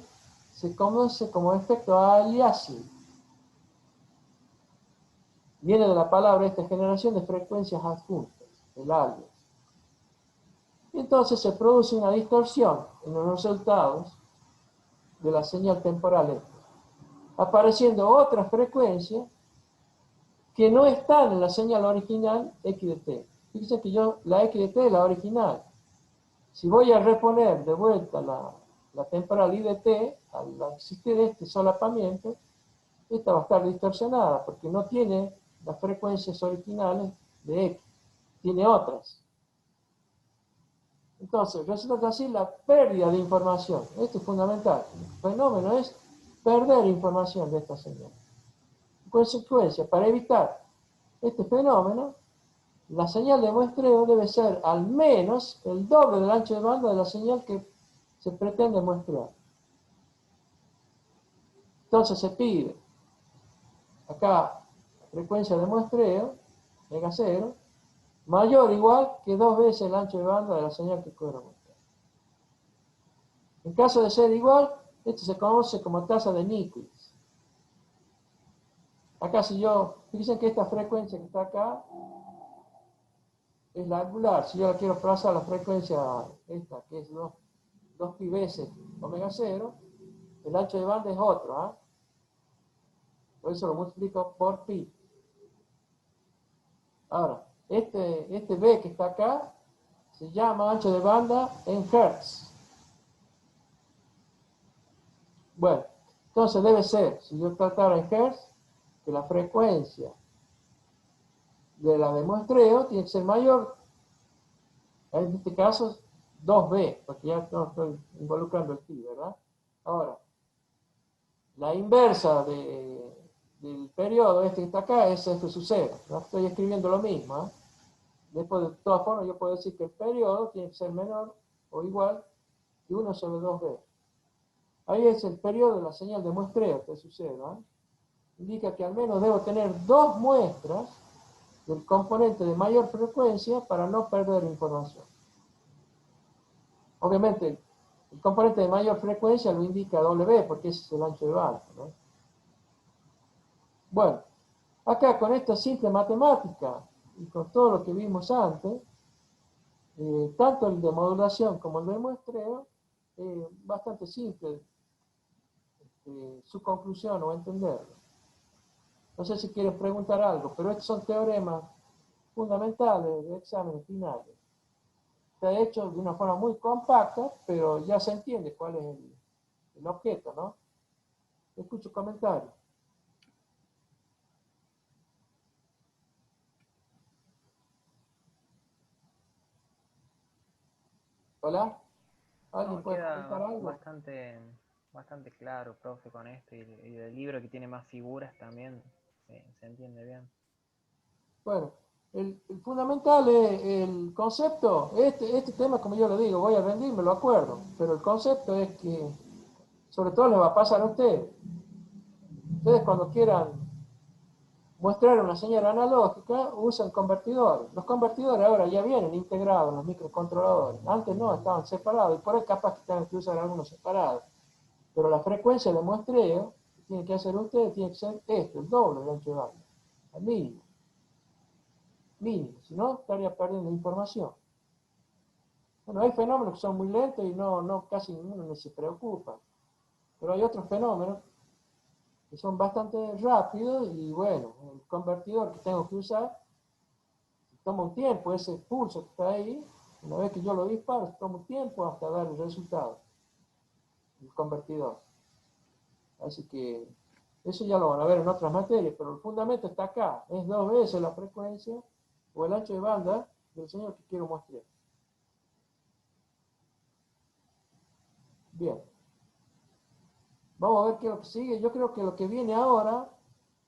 se conoce como efecto aliasing. Viene de la palabra esta generación de frecuencias adjuntas, el alias. Y entonces se produce una distorsión en los resultados de la señal temporal esta, apareciendo otras frecuencias que no están en la señal original X de t. Fíjense que la X de t es la original. Si voy a reponer de vuelta la temporal I de t, al existir este solapamiento, esta va a estar distorsionada porque no tiene las frecuencias originales de X, tiene otras. Entonces, resulta así la pérdida de información. Esto es fundamental. El fenómeno es perder información de esta señal. En consecuencia, para evitar este fenómeno, la señal de muestreo debe ser al menos el doble del ancho de banda de la señal que se pretende muestrear. Entonces se pide acá frecuencia de muestreo, omega 0, mayor o igual que 2 veces el ancho de banda de la señal que quiero mostrar. En caso de ser igual, esto se conoce como tasa de Nyquist. Acá si yo, fíjense que esta frecuencia que está acá, es la angular. Si yo la quiero pasar a la frecuencia esta, que es 2 pi veces omega 0, el ancho de banda es otro, ¿ah? Por eso lo multiplico por pi. Ahora, este B que está acá se llama ancho de banda en hertz. Bueno, entonces debe ser, si yo tratara en hertz, que la frecuencia de la de muestreo tiene que ser mayor, en este caso 2B, porque ya no estoy involucrando el pi, ¿verdad? Ahora, la inversa del periodo este que está acá es esto su cero. No estoy escribiendo lo mismo, ¿eh? Después, de todas formas, yo puedo decir que el periodo tiene que ser menor o igual que 1 sobre 2B. Ahí es el periodo de la señal de muestreo, que es su cero, ¿eh? Indica que al menos debo tener 2 muestras del componente de mayor frecuencia para no perder información. Obviamente, el componente de mayor frecuencia lo indica W, porque ese es el ancho de banda, ¿no? Bueno, acá con esta simple matemática y con todo lo que vimos antes, tanto el de modulación como el de muestreo, bastante simple su conclusión o entenderlo. No sé si quieren preguntar algo, pero estos son teoremas fundamentales de exámenes finales. Está hecho de una forma muy compacta, pero ya se entiende cuál es el objeto, ¿no? Escucho comentarios. ¿Hola? ¿Alguien No, puede queda comentar algo? bastante claro, profe, con esto. Y el libro que tiene más figuras también se entiende bien. Bueno, el fundamental es el concepto. Este tema, como yo le digo, voy a rendirme, lo acuerdo. Pero el concepto es que, sobre todo, les va a pasar a ustedes. Ustedes cuando quieran mostrar una señal analógica, usan convertidores. Los convertidores ahora ya vienen integrados en los microcontroladores. Antes no, estaban separados. Y por ahí capaz que tengan que usar algunos separados. Pero la frecuencia de muestreo que tienen que hacer ustedes tiene que ser el doble de ancho de banda. Al mínimo. Mínimo. Si no, estaría perdiendo información. Bueno, hay fenómenos que son muy lentos y casi ninguno ni se preocupa. Pero hay otros fenómenos que son bastante rápidos y bueno, el convertidor que tengo que usar toma un tiempo, ese pulso que está ahí, una vez que yo lo disparo, toma un tiempo hasta dar el resultado, el convertidor. Así que eso ya lo van a ver en otras materias, pero el fundamento está acá, es 2 veces la frecuencia o el ancho de banda del señal que quiero mostrar. Bien. Vamos a ver qué es lo que sigue. Yo creo que lo que viene ahora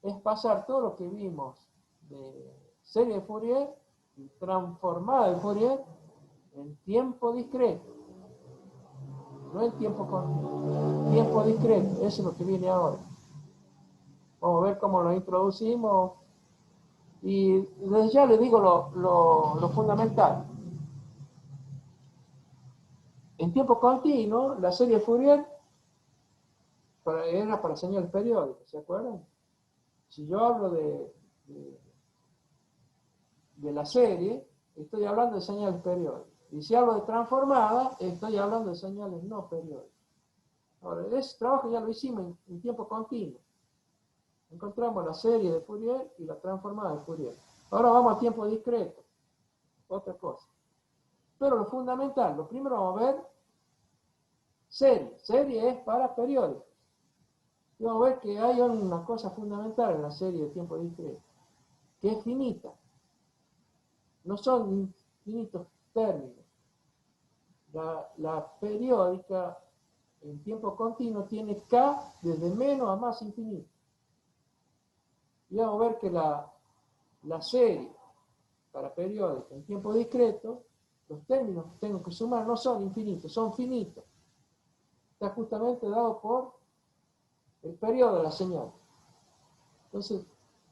es pasar todo lo que vimos de serie de Fourier y transformada de Fourier en tiempo discreto. No en tiempo discreto. Eso es lo que viene ahora. Vamos a ver cómo lo introducimos. Y desde ya les digo lo fundamental. En tiempo continuo, la serie de Fourier era para señales periódicas, ¿se acuerdan? Si yo hablo de la serie, estoy hablando de señales periódicas. Y si hablo de transformada, estoy hablando de señales no periódicas. Ahora, ese trabajo ya lo hicimos en tiempo continuo. Encontramos la serie de Fourier y la transformada de Fourier. Ahora vamos a tiempo discreto. Otra cosa. Pero lo fundamental, lo primero vamos a ver serie. Serie es para periódicos. Y vamos a ver que hay una cosa fundamental en la serie de tiempo discreto, que es finita. No son infinitos términos. La periódica en tiempo continuo tiene K desde menos a más infinito. Y vamos a ver que la serie para periódica en tiempo discreto, los términos que tengo que sumar no son infinitos, son finitos. Está justamente dado por el periodo de la señal. Entonces,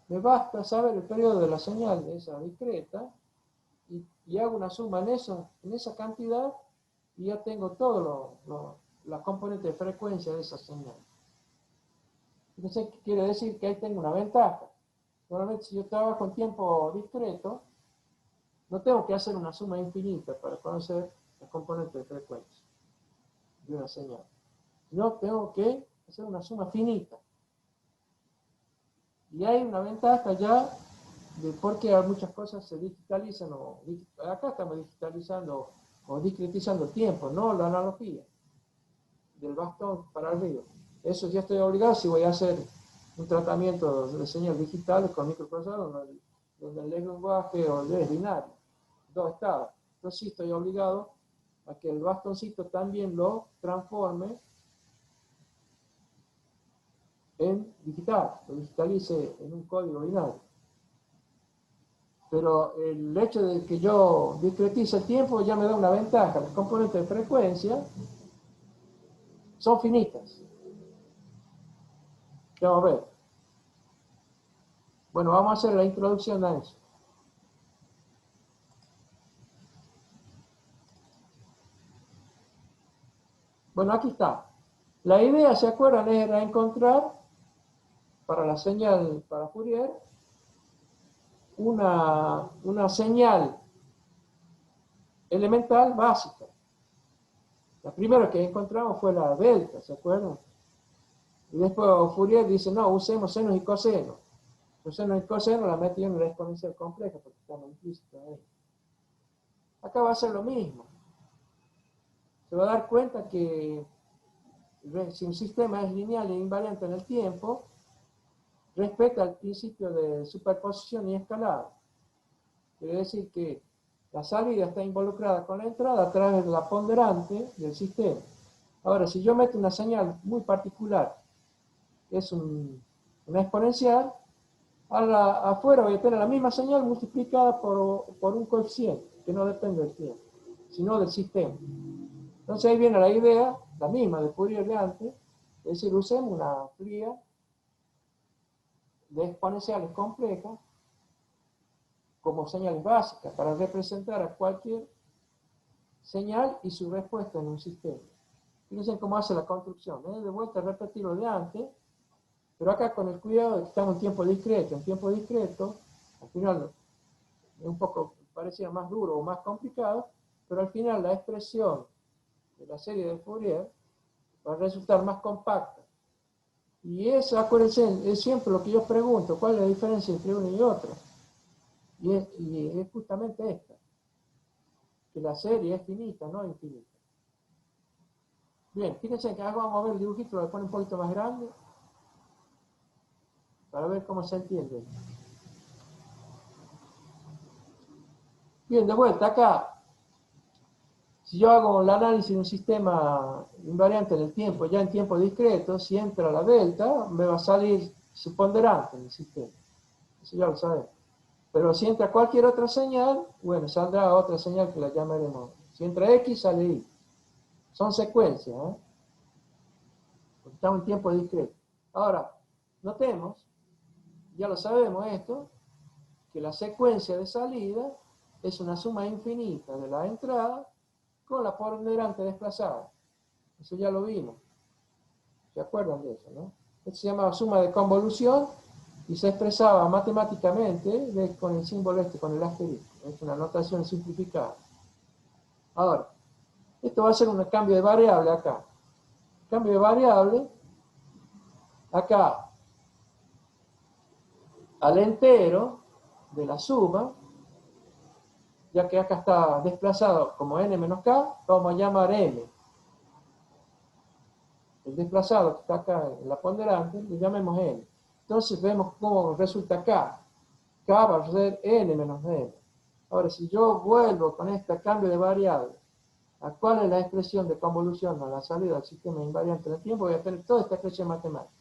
me basta saber el periodo de la señal de esa discreta y hago una suma en esa cantidad y ya tengo todos los componentes de frecuencia de esa señal. Entonces, ¿qué quiere decir? Que ahí tengo una ventaja. Normalmente, si yo trabajo en tiempo discreto, No tengo que hacer una suma infinita para conocer el componente de frecuencia de una señal. No tengo que hacer una suma finita. Y hay una ventaja ya de por qué muchas cosas se digitalizan, acá estamos digitalizando o discretizando el tiempo, no la analogía, del bastón para arriba. Eso ya estoy obligado si voy a hacer un tratamiento de señal digitales con microprocesador, donde el lenguaje o el es binario, dos estados. Entonces sí estoy obligado a que el bastoncito también lo transforme en digital, lo digitalice en un código binario. Pero el hecho de que yo discretice el tiempo ya me da una ventaja. Las componentes de frecuencia son finitas. ¿Qué vamos a ver? Bueno, vamos a hacer la introducción a eso. Bueno, aquí está. La idea, ¿se acuerdan? Era encontrar para la señal para Fourier una señal elemental básica. La primera que encontramos fue la delta, ¿se acuerdan? Y después Fourier dice, no, usemos senos y cosenos. Los senos y cosenos la meten en la exponencial compleja porque están implícitos ahí. Acá va a ser lo mismo. Se va a dar cuenta que si un sistema es lineal e invariante en el tiempo, respeta el principio de superposición y escalado. Quiere decir que la salida está involucrada con la entrada a través de la ponderante del sistema. Ahora, si yo meto una señal muy particular, es una exponencial, afuera voy a tener la misma señal multiplicada por un coeficiente que no depende del tiempo, sino del sistema. Entonces ahí viene la idea, la misma de Fourier de antes, es decir, usemos una fría de exponenciales complejas como señales básicas para representar a cualquier señal y su respuesta en un sistema. Fíjense cómo hace la construcción. De vuelta a repetir lo de antes, pero acá con el cuidado de que estamos en tiempo discreto. En tiempo discreto, al final es un poco, parecía más duro o más complicado, pero al final la expresión de la serie de Fourier va a resultar más compacta. Y eso, acuérdense, es siempre lo que yo pregunto, ¿cuál es la diferencia entre uno y otro? Y es justamente esta, que la serie es finita, no infinita. Bien, fíjense que acá vamos a ver el dibujito, lo voy a poner un poquito más grande, para ver cómo se entiende. Bien, de vuelta, acá, si yo hago el análisis de un sistema invariante en el tiempo, ya en tiempo discreto, si entra la delta, me va a salir su ponderante en el sistema. Eso ya lo sabemos. Pero si entra cualquier otra señal, bueno, saldrá otra señal que la llamaremos. Si entra X, sale Y. Son secuencias, ¿eh? Porque estamos en tiempo discreto. Ahora, notemos, ya lo sabemos esto, que la secuencia de salida es una suma infinita de la entrada con la ponderante desplazada. Eso ya lo vimos. ¿Se acuerdan de eso, no? Esto se llamaba suma de convolución y se expresaba matemáticamente con el símbolo con el asterisco. Es una notación simplificada. Ahora, esto va a ser un cambio de variable acá. Cambio de variable, acá, al entero de la suma, ya que acá está desplazado como n menos k, vamos a llamar m. El desplazado que está acá en la ponderante, le llamemos n. Entonces vemos cómo resulta k. K va a ser n menos m. Ahora, si yo vuelvo con este cambio de variable, ¿a cuál es la expresión de convolución a la salida del sistema invariante del tiempo? Voy a tener toda esta expresión matemática.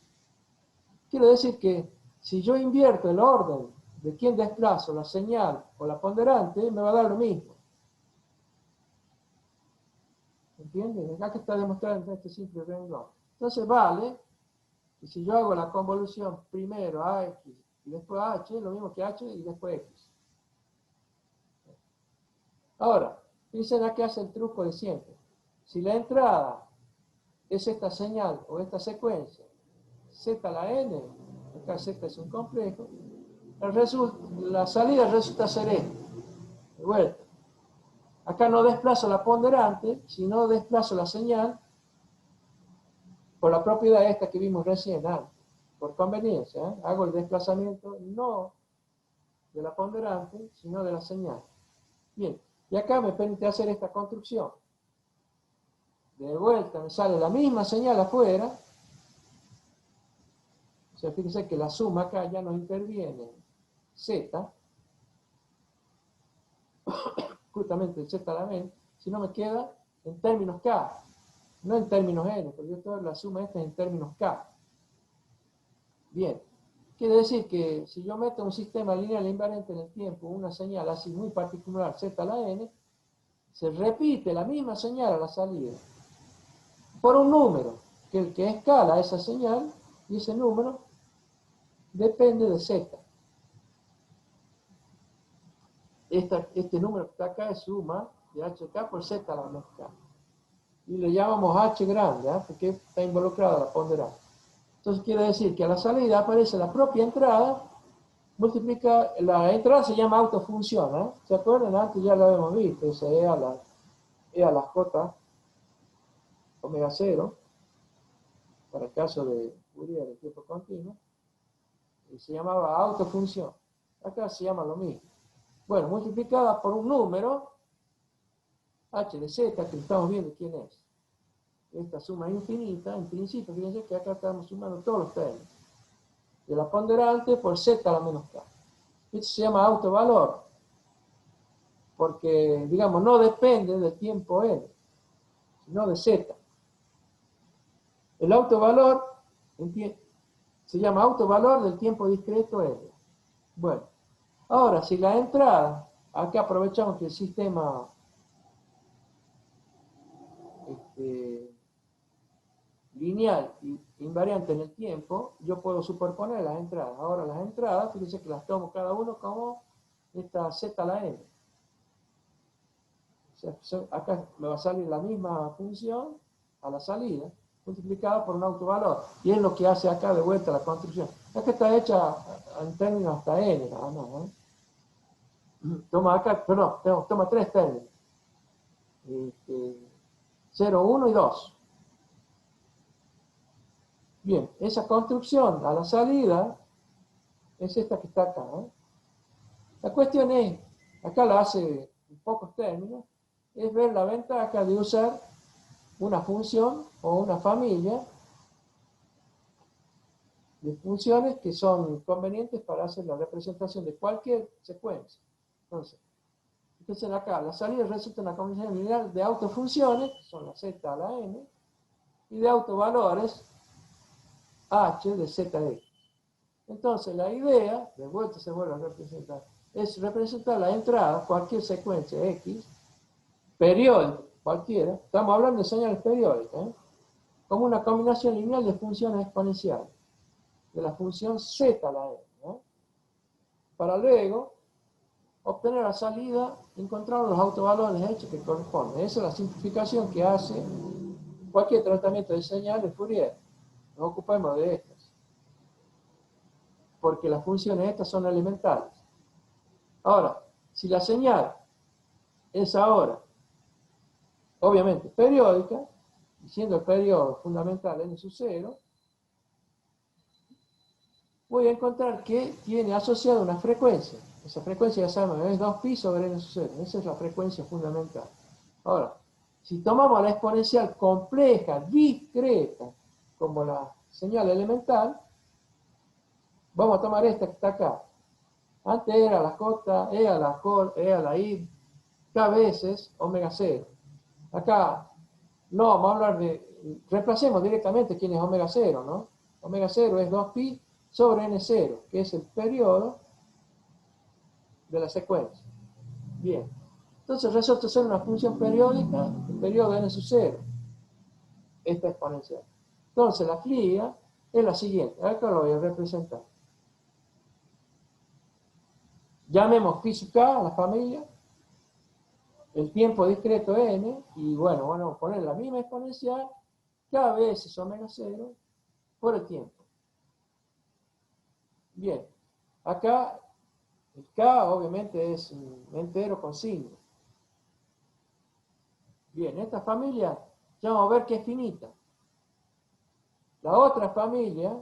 Quiere decir que si yo invierto el orden de quién desplazo, la señal o la ponderante, me va a dar lo mismo. ¿Entienden? Acá está demostrado en este simple renglón. Entonces vale, y si yo hago la convolución primero a x y después a h, lo mismo que h y después x. Ahora, fíjense aquí hace el truco de siempre. Si la entrada es esta señal o esta secuencia, z la n, acá z es un complejo, la salida resulta ser esto. De vuelta. Acá no desplazo la ponderante, sino desplazo la señal por la propiedad esta que vimos recién antes. Por conveniencia, ¿eh? Hago el desplazamiento no de la ponderante, sino de la señal. Bien, y acá me permite hacer esta construcción. De vuelta me sale la misma señal afuera. O sea, fíjense que la suma acá ya no interviene Z, justamente el Z a la N, sino me queda en términos K, no en términos N, porque toda la suma esta es en términos K. Bien, quiere decir que si yo meto un sistema lineal invariante en el tiempo, una señal así muy particular, Z a la N, se repite la misma señal a la salida, por un número, que el que escala esa señal, y ese número depende de Z. Este número que está acá es suma de HK por Z a la menos K. Y le llamamos H grande, ¿eh? Porque está involucrada la ponderante. Entonces quiere decir que a la salida aparece la propia entrada, multiplica, la entrada se llama autofunción, ¿eh? ¿Se acuerdan? Antes ya lo habíamos visto, esa E a la J, omega 0, para el caso de Fourier de tiempo continuo, y se llamaba autofunción. Acá se llama lo mismo. Bueno, multiplicada por un número, h de z, que estamos viendo quién es. Esta suma infinita, en principio, fíjense que acá estamos sumando todos los términos. De la ponderante por z a la menos k. Esto se llama autovalor, porque, digamos, no depende del tiempo n, sino de z. El autovalor se llama autovalor del tiempo discreto n. Bueno, ahora, si la entrada, acá aprovechamos que el sistema lineal y invariante en el tiempo, yo puedo superponer las entradas. Ahora las entradas, fíjense que las tomo cada uno como esta z a la n. O sea, acá me va a salir la misma función a la salida, multiplicada por un autovalor. Y es lo que hace acá de vuelta la construcción. Acá está hecha en términos hasta n, nada más, ¿eh? Toma acá, perdón, toma tres términos. 0, 1 y 2. Bien, esa construcción a la salida es esta que está acá, ¿eh? La cuestión es, acá la hace en pocos términos, es ver la ventaja de usar una función o una familia de funciones que son convenientes para hacer la representación de cualquier secuencia. Entonces acá la salida resulta una combinación lineal de autofunciones, que son la z a la n, y de autovalores h de zx. Entonces la idea, de vuelta se vuelve a representar, es representar la entrada, cualquier secuencia x, periódica, cualquiera, estamos hablando de señales periódicas, ¿eh? Como una combinación lineal de funciones exponenciales, de la función z a la n, ¿no? Para luego obtener la salida, encontrar los autovalores hechos que corresponden. Esa es la simplificación que hace cualquier tratamiento de señal de Fourier. Nos ocupemos de estas, porque las funciones estas son elementales. Ahora, si la señal es ahora, obviamente, periódica, siendo el periodo fundamental n sub 0, voy a encontrar que tiene asociada una frecuencia. Esa frecuencia ya sabemos, es 2pi sobre n sub 0. Esa es la frecuencia fundamental. Ahora, si tomamos la exponencial compleja, discreta, como la señal elemental, vamos a tomar esta que está acá. Antes era la j, e a la j, e a la i, k veces omega 0. Acá, no, vamos a hablar de, reemplacemos directamente quién es omega 0, ¿no? Omega 0 es 2pi sobre n0, que es el periodo de la secuencia. Bien. Entonces resulta ser una función periódica, el periodo de n sub 0, esta exponencial. Entonces la fliga es la siguiente, acá lo voy a representar. Llamemos phi sub k a la familia, el tiempo discreto n, y bueno, vamos a poner la misma exponencial, k veces omega 0 por el tiempo. Bien, acá El K obviamente es un entero con signo. Bien, esta familia ya vamos a ver que es finita. La otra familia,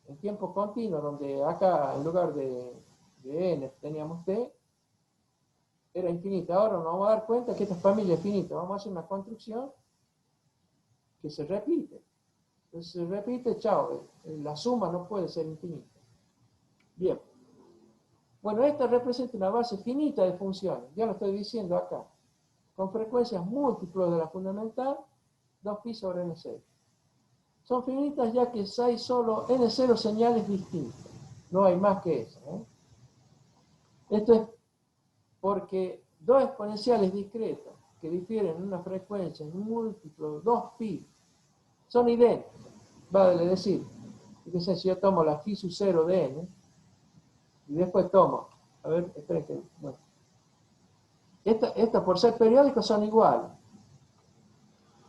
en tiempo continuo, donde acá en lugar de n teníamos t, era infinita. Ahora nos vamos a dar cuenta que esta familia es finita. Vamos a hacer una construcción que se repite. Entonces se repite, chao, la suma no puede ser infinita. Bien. Bueno, esta representa una base finita de funciones, ya lo estoy diciendo acá, con frecuencias múltiplos de la fundamental, 2pi sobre n0. Son finitas ya que hay solo n0 señales distintas, no hay más que eso. Esto es porque dos exponenciales discretas que difieren en una frecuencia en múltiplo 2pi son idénticas. Vale decir, fíjense, si yo tomo la phi sub 0 de n, y después tomo, a ver, esperen que, bueno. Estas por ser periódicos son iguales.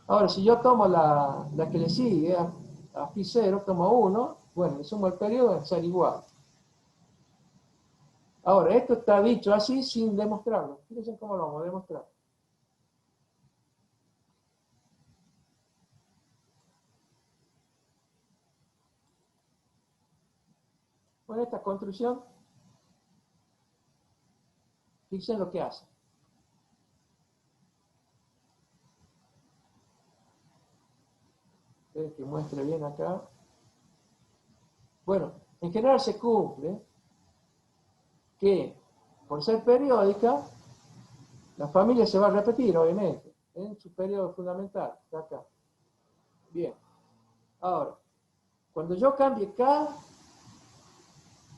Ahora, si yo tomo la que le sigue a phi 0, tomo 1, bueno, le sumo el periodo, va a ser igual. Ahora, esto está dicho así sin demostrarlo. Fíjense cómo lo vamos a demostrar. Con esta construcción, fíjense lo que hace. Esperen que muestre bien acá. Bueno, en general se cumple que, por ser periódica, la familia se va a repetir, obviamente, en su periodo fundamental, está acá. Bien. Ahora, cuando yo cambie K,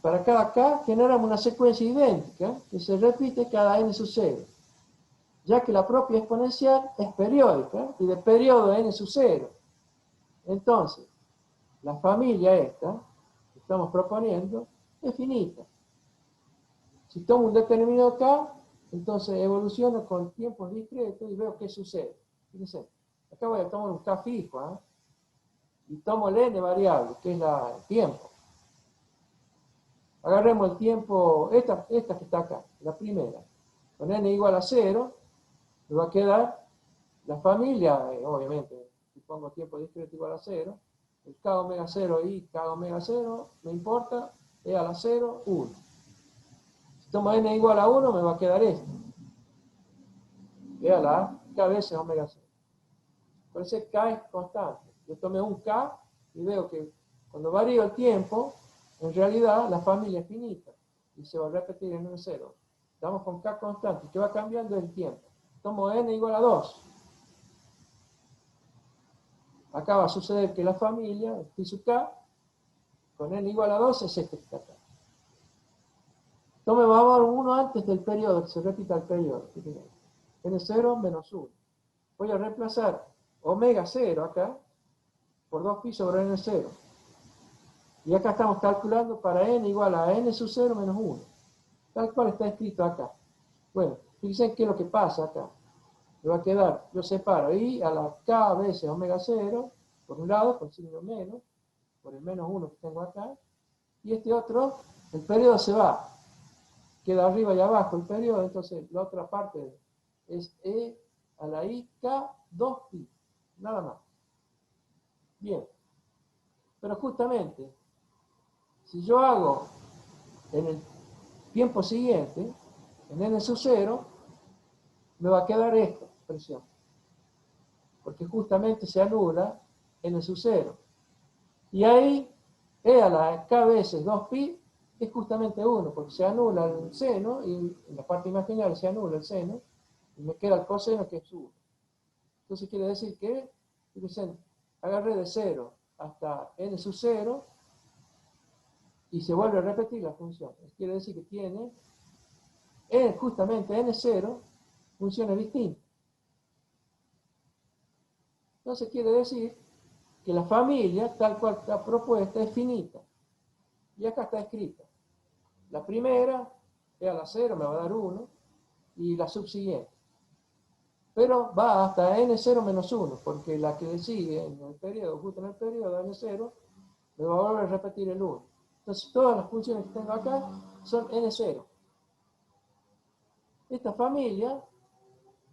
para cada K generamos una secuencia idéntica que se repite cada n sub 0, ya que la propia exponencial es periódica y de periodo n sub 0. Entonces, la familia esta que estamos proponiendo es finita. Si tomo un determinado K, entonces evoluciono con tiempos discretos y veo qué sucede. Fíjense, acá voy a tomar un K fijo, ¿eh? Y tomo el n variable, que es el tiempo. Agarremos el tiempo, esta que está acá, la primera. Con n igual a 0, me va a quedar la familia, obviamente, si pongo tiempo discreto igual a 0, el k omega 0 y k omega 0, no importa, e a la 0, 1. Si tomo n igual a 1, me va a quedar esto. E a la k veces omega 0. Por eso k es constante. Yo tomé un k y veo que cuando varío el tiempo, en realidad la familia es finita y se va a repetir en un 0. Estamos con k constante, que va cambiando el tiempo. Tomo n igual a 2. Acá va a suceder que la familia, phi sub k, con n igual a 2 es este que está acá. Tomemos ahora uno antes del periodo, que se repita el periodo. n0 menos 1. Voy a reemplazar omega 0 acá por 2pi sobre n0. Y acá estamos calculando para n igual a n sub 0 menos 1. Tal cual está escrito acá. Bueno, fíjense qué es lo que pasa acá. Me va a quedar, yo separo i a la k veces omega 0, por un lado, con signo menos, por el menos 1 que tengo acá, y este otro, el periodo se va, queda arriba y abajo el periodo, entonces la otra parte es e a la i k 2pi, nada más. Bien, pero justamente, si yo hago en el tiempo siguiente, en n sub 0, me va a quedar esta expresión, porque justamente se anula n sub 0. Y ahí, e a la k veces 2pi es justamente 1, porque se anula el seno, y en la parte imaginaria se anula el seno, y me queda el coseno que es 1. Entonces quiere decir que, fíjense, agarré de 0 hasta n sub 0, y se vuelve a repetir la función. Quiere decir que tiene justamente n0 funciones distintas. Entonces quiere decir que la familia, tal cual está propuesta, es finita. Y acá está escrita. La primera, e a la 0 me va a dar 1, y la subsiguiente. Pero va hasta n0 menos 1, porque la que le sigue en el periodo, justo en el periodo n0, me va a volver a repetir el 1. Entonces todas las funciones que tengo acá son n0. esta familia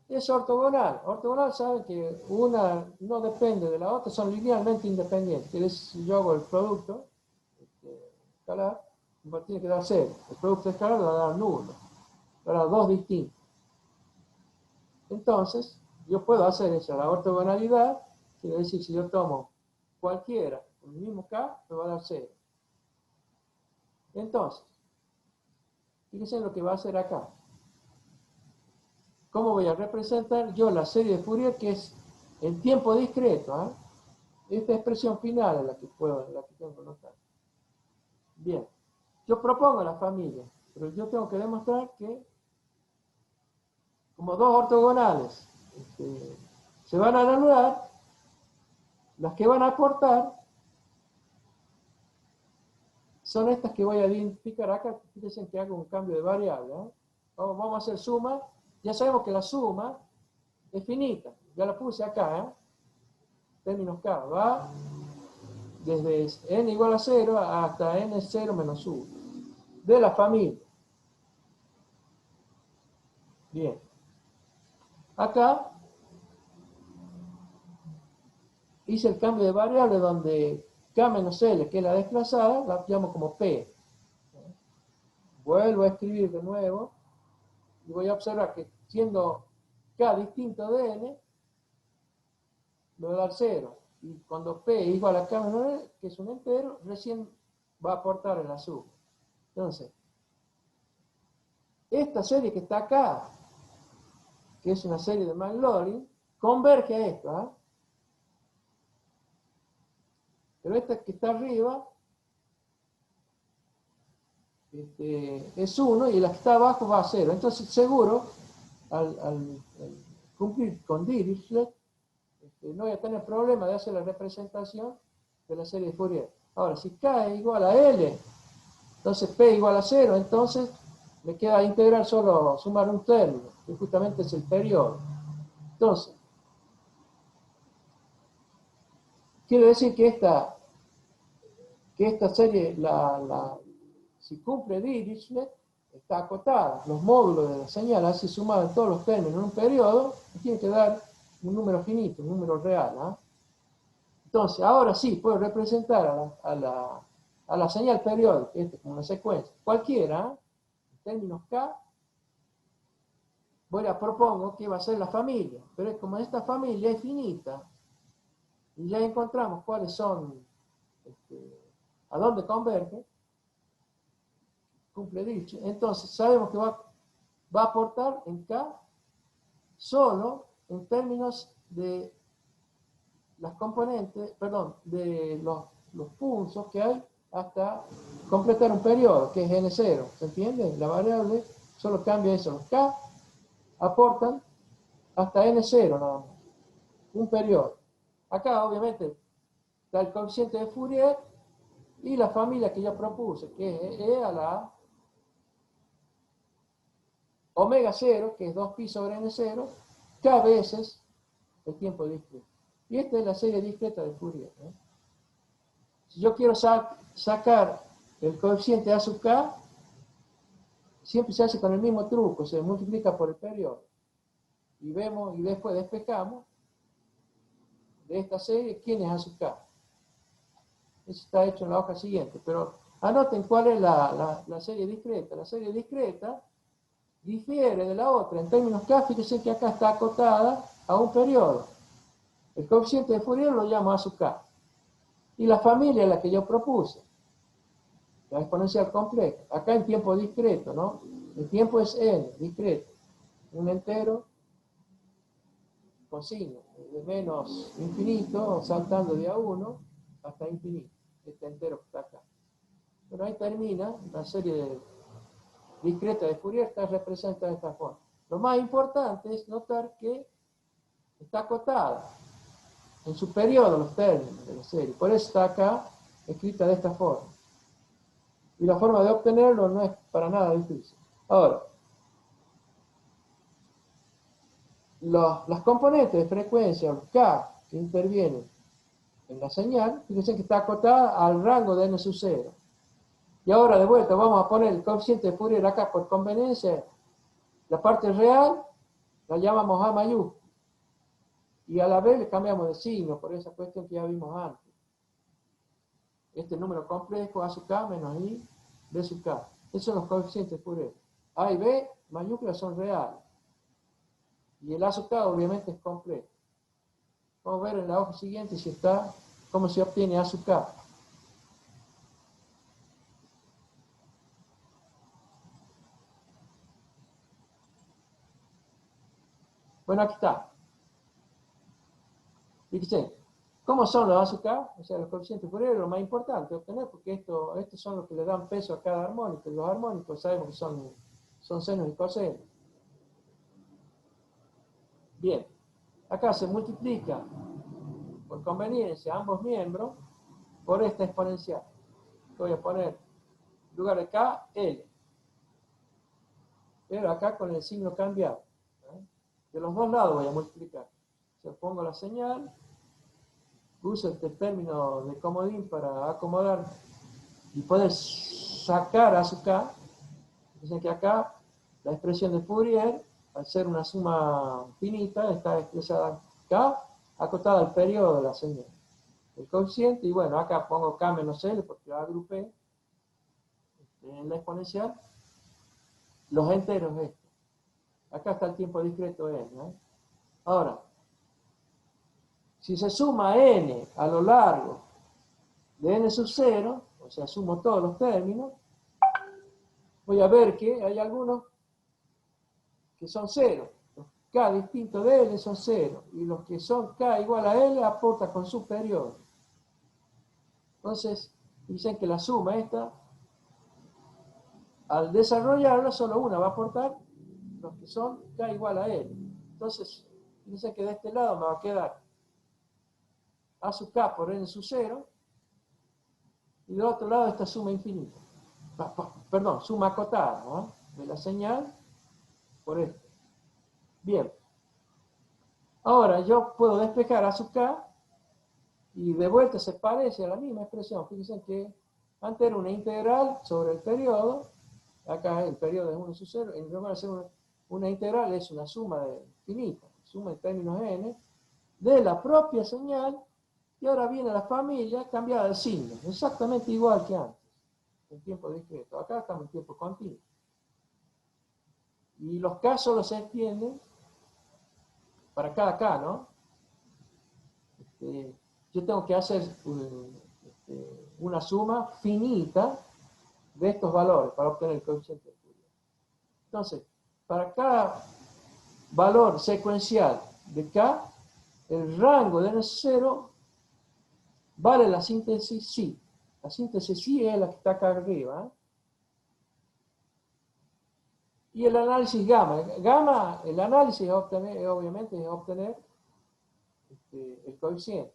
es ortogonal. Ortogonal saben que una no depende de la otra, son linealmente independientes. Quiere decir, si yo hago el producto escalar, tiene que dar 0. El producto escalar va a dar nulo. Va a dar 2 distintos. Entonces, yo puedo hacer esa, la ortogonalidad, quiere decir, si yo tomo cualquiera con el mismo K, me va a dar 0. Entonces, fíjense lo que va a hacer acá. ¿Cómo voy a representar yo la serie de Fourier, que es en tiempo discreto? Esta expresión final es la que tengo que notar. Bien, yo propongo la familia, pero yo tengo que demostrar que como dos ortogonales se van a anular, las que van a aportar son estas que voy a identificar acá. Fíjense que hago un cambio de variable. Vamos a hacer suma. Ya sabemos que la suma es finita. Ya la puse acá. Términos K. Va desde n igual a 0 hasta n0 menos 1. De la familia. Bien. Acá hice el cambio de variable donde K menos L, que es la desplazada, la llamo como P. Vuelvo a escribir de nuevo y voy a observar que siendo K distinto de N, me va a dar 0. Y cuando P es igual a K menos L, que es un entero, recién va a aportar en la suma. Entonces, esta serie que está acá, que es una serie de Maclaurin, converge a esto. Pero esta que está arriba es 1 y la que está abajo va a 0. Entonces, seguro, al cumplir con Dirichlet, no voy a tener problema de hacer la representación de la serie de Fourier. Ahora, si K es igual a L, entonces P igual a 0, entonces me queda integrar solo, sumar un término, que justamente es el periodo. Entonces, quiere decir que esta serie, si cumple Dirichlet, está acotada. Los módulos de la señal, así sumados todos los términos en un periodo, tiene que dar un número finito, un número real. Entonces, ahora sí, puedo representar a la señal periódica, como una secuencia, cualquiera, en términos K, propongo que va a ser la familia, pero es como esta familia es finita, y ya encontramos cuáles son, a dónde converge, cumple dicho, entonces sabemos que va a aportar en K solo en términos de las componentes, perdón, de los puntos que hay hasta completar un periodo, que es n0, ¿se entiende? La variable solo cambia eso, los K aportan hasta n0 nada más, un periodo. Acá obviamente está el coeficiente de Fourier y la familia que yo propuse, que es E a la omega 0, que es 2pi sobre n0, K veces el tiempo discreto. Y esta es la serie discreta de Fourier. Si yo quiero sacar el coeficiente A sub K, siempre se hace con el mismo truco, se multiplica por el periodo. Y vemos, y después despejamos de esta serie quién es A sub K. Eso está hecho en la hoja siguiente, pero anoten cuál es la serie discreta. La serie discreta difiere de la otra en términos K. Fíjense que acá está acotada a un periodo. El coeficiente de Fourier lo llamo A sub K. Y la familia es la que yo propuse, la exponencial compleja. Acá en tiempo discreto, ¿no? El tiempo es n, discreto. Un entero con signo, de menos infinito, saltando de A1 hasta infinito. Este entero que está acá. Pero ahí termina la serie discreta de Fourier, está representada de esta forma. Lo más importante es notar que está acotada en su periodo los términos de la serie. Por eso está acá escrita de esta forma. Y la forma de obtenerlo no es para nada difícil. Ahora, las componentes de frecuencia, los K que intervienen en la señal, fíjense que está acotada al rango de n sub 0. Y ahora de vuelta vamos a poner el coeficiente de Fourier acá por conveniencia. La parte real la llamamos A mayúscula. Y a la B le cambiamos de signo, por esa cuestión que ya vimos antes. Este número complejo, A sub K menos I, B sub K. Esos son los coeficientes Fourier. A y B mayúsculas son reales. Y el A sub K obviamente es complejo. Vamos a ver en la hoja siguiente si está, cómo se obtiene A sub K. Bueno, aquí está. Fíjense, ¿cómo son los A sub K? O sea, los coeficientes Fourier, lo más importante obtener, porque estos son los que le dan peso a cada armónico. Y los armónicos sabemos que son senos y cosenos. Bien, acá se multiplica por conveniencia ambos miembros por esta exponencial. Voy a poner en lugar de K, L. Pero acá con el signo cambiado. De los dos lados voy a multiplicar. Yo pongo la señal, uso este término de comodín para acomodar y poder sacar A sub K. Dicen que acá la expresión de Fourier, al ser una suma finita, está expresada K acotada al periodo de la señal. El coeficiente, y bueno, acá pongo K menos L porque la agrupé en la exponencial, los enteros estos. Acá está el tiempo discreto n. Ahora, si se suma n a lo largo de n sub 0, o sea, sumo todos los términos, voy a ver que hay algunos que son 0. Los K distintos de L son 0. Y los que son K igual a L aportan con su periodo. Entonces, dicen que la suma esta, al desarrollarla, solo una va a aportar los que son K igual a L. Entonces, dicen que de este lado me va a quedar A sub K por N sub 0. Y del otro lado esta suma infinita. Perdón, suma acotada, ¿no? De la señal por esto. Bien. Ahora yo puedo despejar A sub K y de vuelta se parece a la misma expresión. Fíjense que antes era una integral sobre el periodo. Acá el periodo es 1 sub 0. En lugar de hacer una integral es una suma finita, suma en términos n, de la propia señal. Y ahora viene la familia cambiada de signo. Exactamente igual que antes. En tiempo discreto. Acá estamos en tiempo continuo. Y los K solo se extienden para cada K, ¿no? Yo tengo que hacer una suma finita de estos valores para obtener el coeficiente de Fourier. Entonces, para cada valor secuencial de K, el rango de N0 vale la síntesis sí. La síntesis sí es la que está acá arriba, ¿eh? Y el análisis gamma. Gamma, el análisis obviamente es obtener el coeficiente.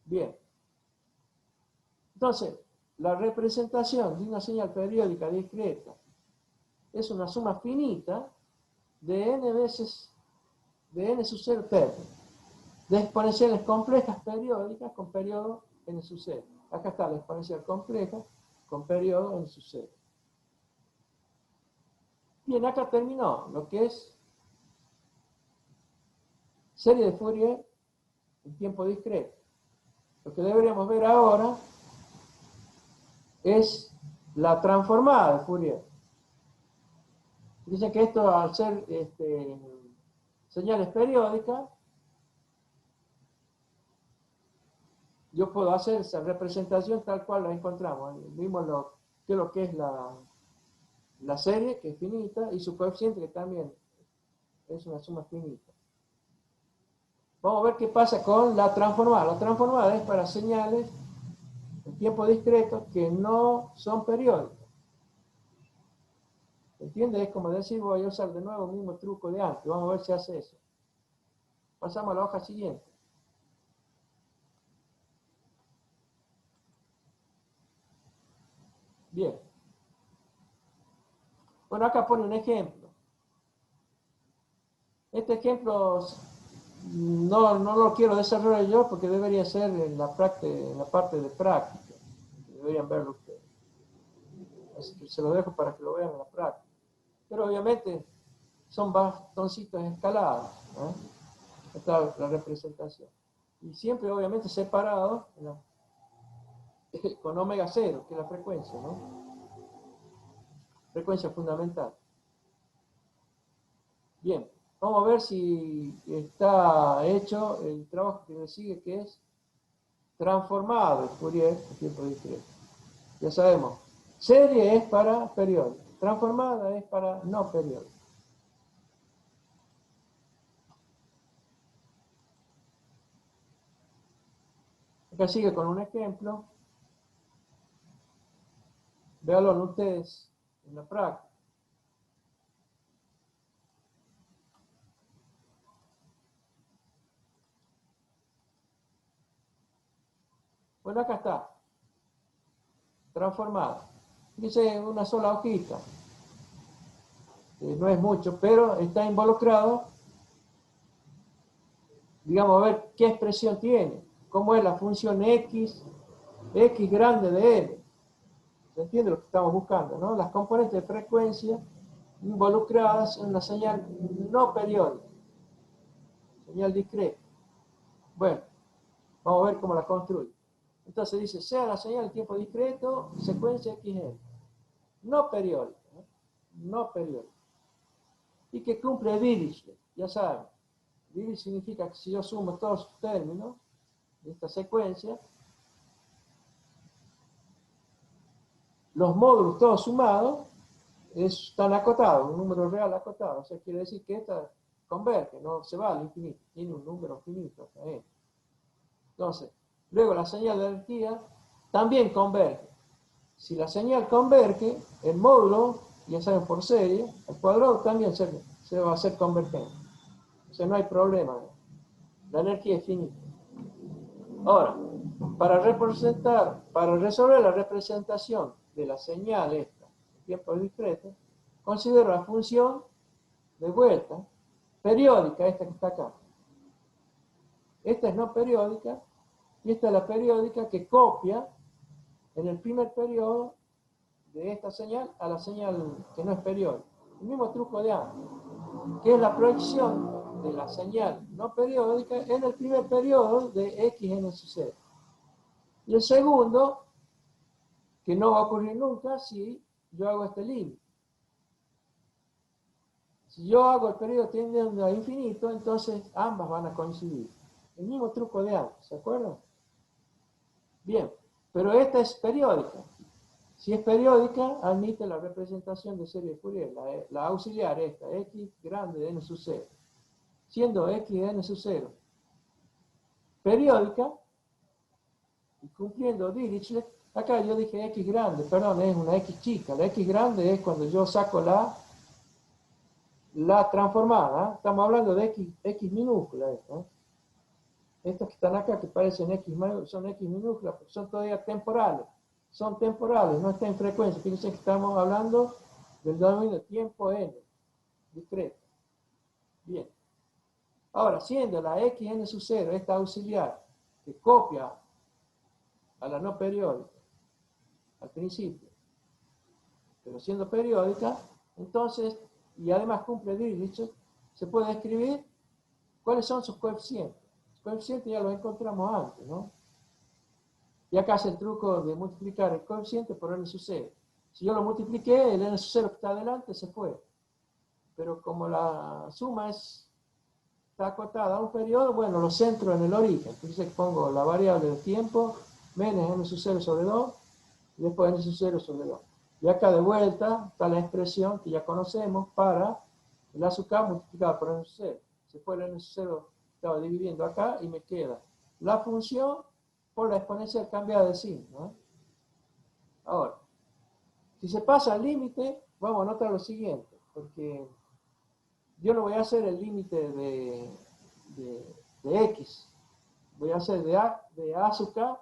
Bien. Entonces, la representación de una señal periódica discreta es una suma finita de n veces de n sub 0 términos, de exponenciales complejas periódicas con periodo n sub 0. Acá está la exponencial compleja con periodo n sub 0. Bien, acá terminó lo que es serie de Fourier en tiempo discreto. Lo que deberíamos ver ahora es la transformada de Fourier. Dicen que esto, al ser señales periódicas, yo puedo hacer esa representación tal cual la encontramos. Vimos lo que es la serie, que es finita, y su coeficiente, que también es una suma finita. Vamos a ver qué pasa con la transformada. La transformada es para señales en tiempo discreto que no son periódicas. ¿Entiendes? Es como decir, voy a usar de nuevo el mismo truco de antes. Vamos a ver si hace eso. Pasamos a la hoja siguiente. Bien. Bueno, acá pone un ejemplo. Este ejemplo no lo quiero desarrollar yo porque debería ser en la parte de práctica. Deberían verlo ustedes. Así que se lo dejo para que lo vean en la práctica. pero obviamente son bastoncitos escalados, ¿no? Esta es la representación. Y siempre obviamente separados, ¿no? Con omega 0, que es la frecuencia, ¿no? Frecuencia fundamental. Bien, vamos a ver si está hecho el trabajo que le sigue, que es transformado el Fourier en tiempo discreto. Ya sabemos, serie es para periódico, transformada es para no periódico. Acá sigue con un ejemplo. Véanlo ustedes en la práctica. Bueno, acá está. Transformada. Dice una sola hojita. No es mucho, pero está involucrado. Digamos, a ver qué expresión tiene. Cómo es la función x grande de n. ¿Se entiende lo que estamos buscando, no? Las componentes de frecuencia involucradas en una señal no periódica. Señal discreta. Bueno, vamos a ver cómo la construye. Entonces dice, sea la señal de tiempo discreto, secuencia xn. No periódica. No periódica. Y que cumple Dirichlet, ya saben. Dirichlet significa que si yo sumo todos sus términos de esta secuencia, los módulos todos sumados están acotados, un número real acotado. O sea, quiere decir que esta converge, no se va al infinito, tiene un número finito. Entonces, luego la señal de energía también converge. Si la señal converge, el módulo, ya saben por serie, al cuadrado también se va a hacer convergente. O sea, no hay problema. La energía es finita. Ahora, para resolver la representación de la señal esta, en tiempo discreto, considero la función de vuelta periódica, esta que está acá. Esta es no periódica, y esta es la periódica que copia en el primer periodo de esta señal a la señal que no es periódica. El mismo truco de antes, que es la proyección de la señal no periódica en el primer periodo de x en su 0. Y el segundo, que no va a ocurrir nunca si yo hago este límite. Si yo hago el periodo tendiendo a infinito, entonces ambas van a coincidir. El mismo truco de antes, ¿se acuerdan? Bien, pero esta es periódica. Si es periódica, admite la representación de serie de Fourier, la auxiliar esta, x grande de n sub 0. Siendo x de n sub 0 periódica, y cumpliendo Dirichlet, acá yo dije x grande, perdón, es una x chica. La x grande es cuando yo saco la transformada. Estamos hablando de x minúscula. Estos que están acá, que parecen x, son x minúsculas, porque son todavía temporales. Son temporales, no están en frecuencia. Fíjense que estamos hablando del dominio tiempo n, discreto. Bien. Ahora, siendo la x n sub 0, esta auxiliar, que copia a la no periódica, al principio, pero siendo periódica, entonces, y además cumple Dirichlet, se puede escribir cuáles son sus coeficientes. Los coeficientes ya los encontramos antes, ¿no? Y acá hace el truco de multiplicar el coeficiente por n sub 0. Si yo lo multipliqué, el n sub 0 que está adelante se fue. Pero como la suma está acotada a un periodo, bueno, lo centro en el origen. Entonces pongo la variable de tiempo, menos n sub 0 sobre 2, y después n sub 0 sobre 2. Y acá de vuelta está la expresión que ya conocemos para el azúcar multiplicado por n sub 0. Se fue el n sub 0, estaba dividiendo acá, y me queda la función por la exponencial cambiada de signo, ¿no? Ahora, si se pasa al límite, vamos a notar lo siguiente, porque yo no voy a hacer el límite de x, voy a hacer de a sub k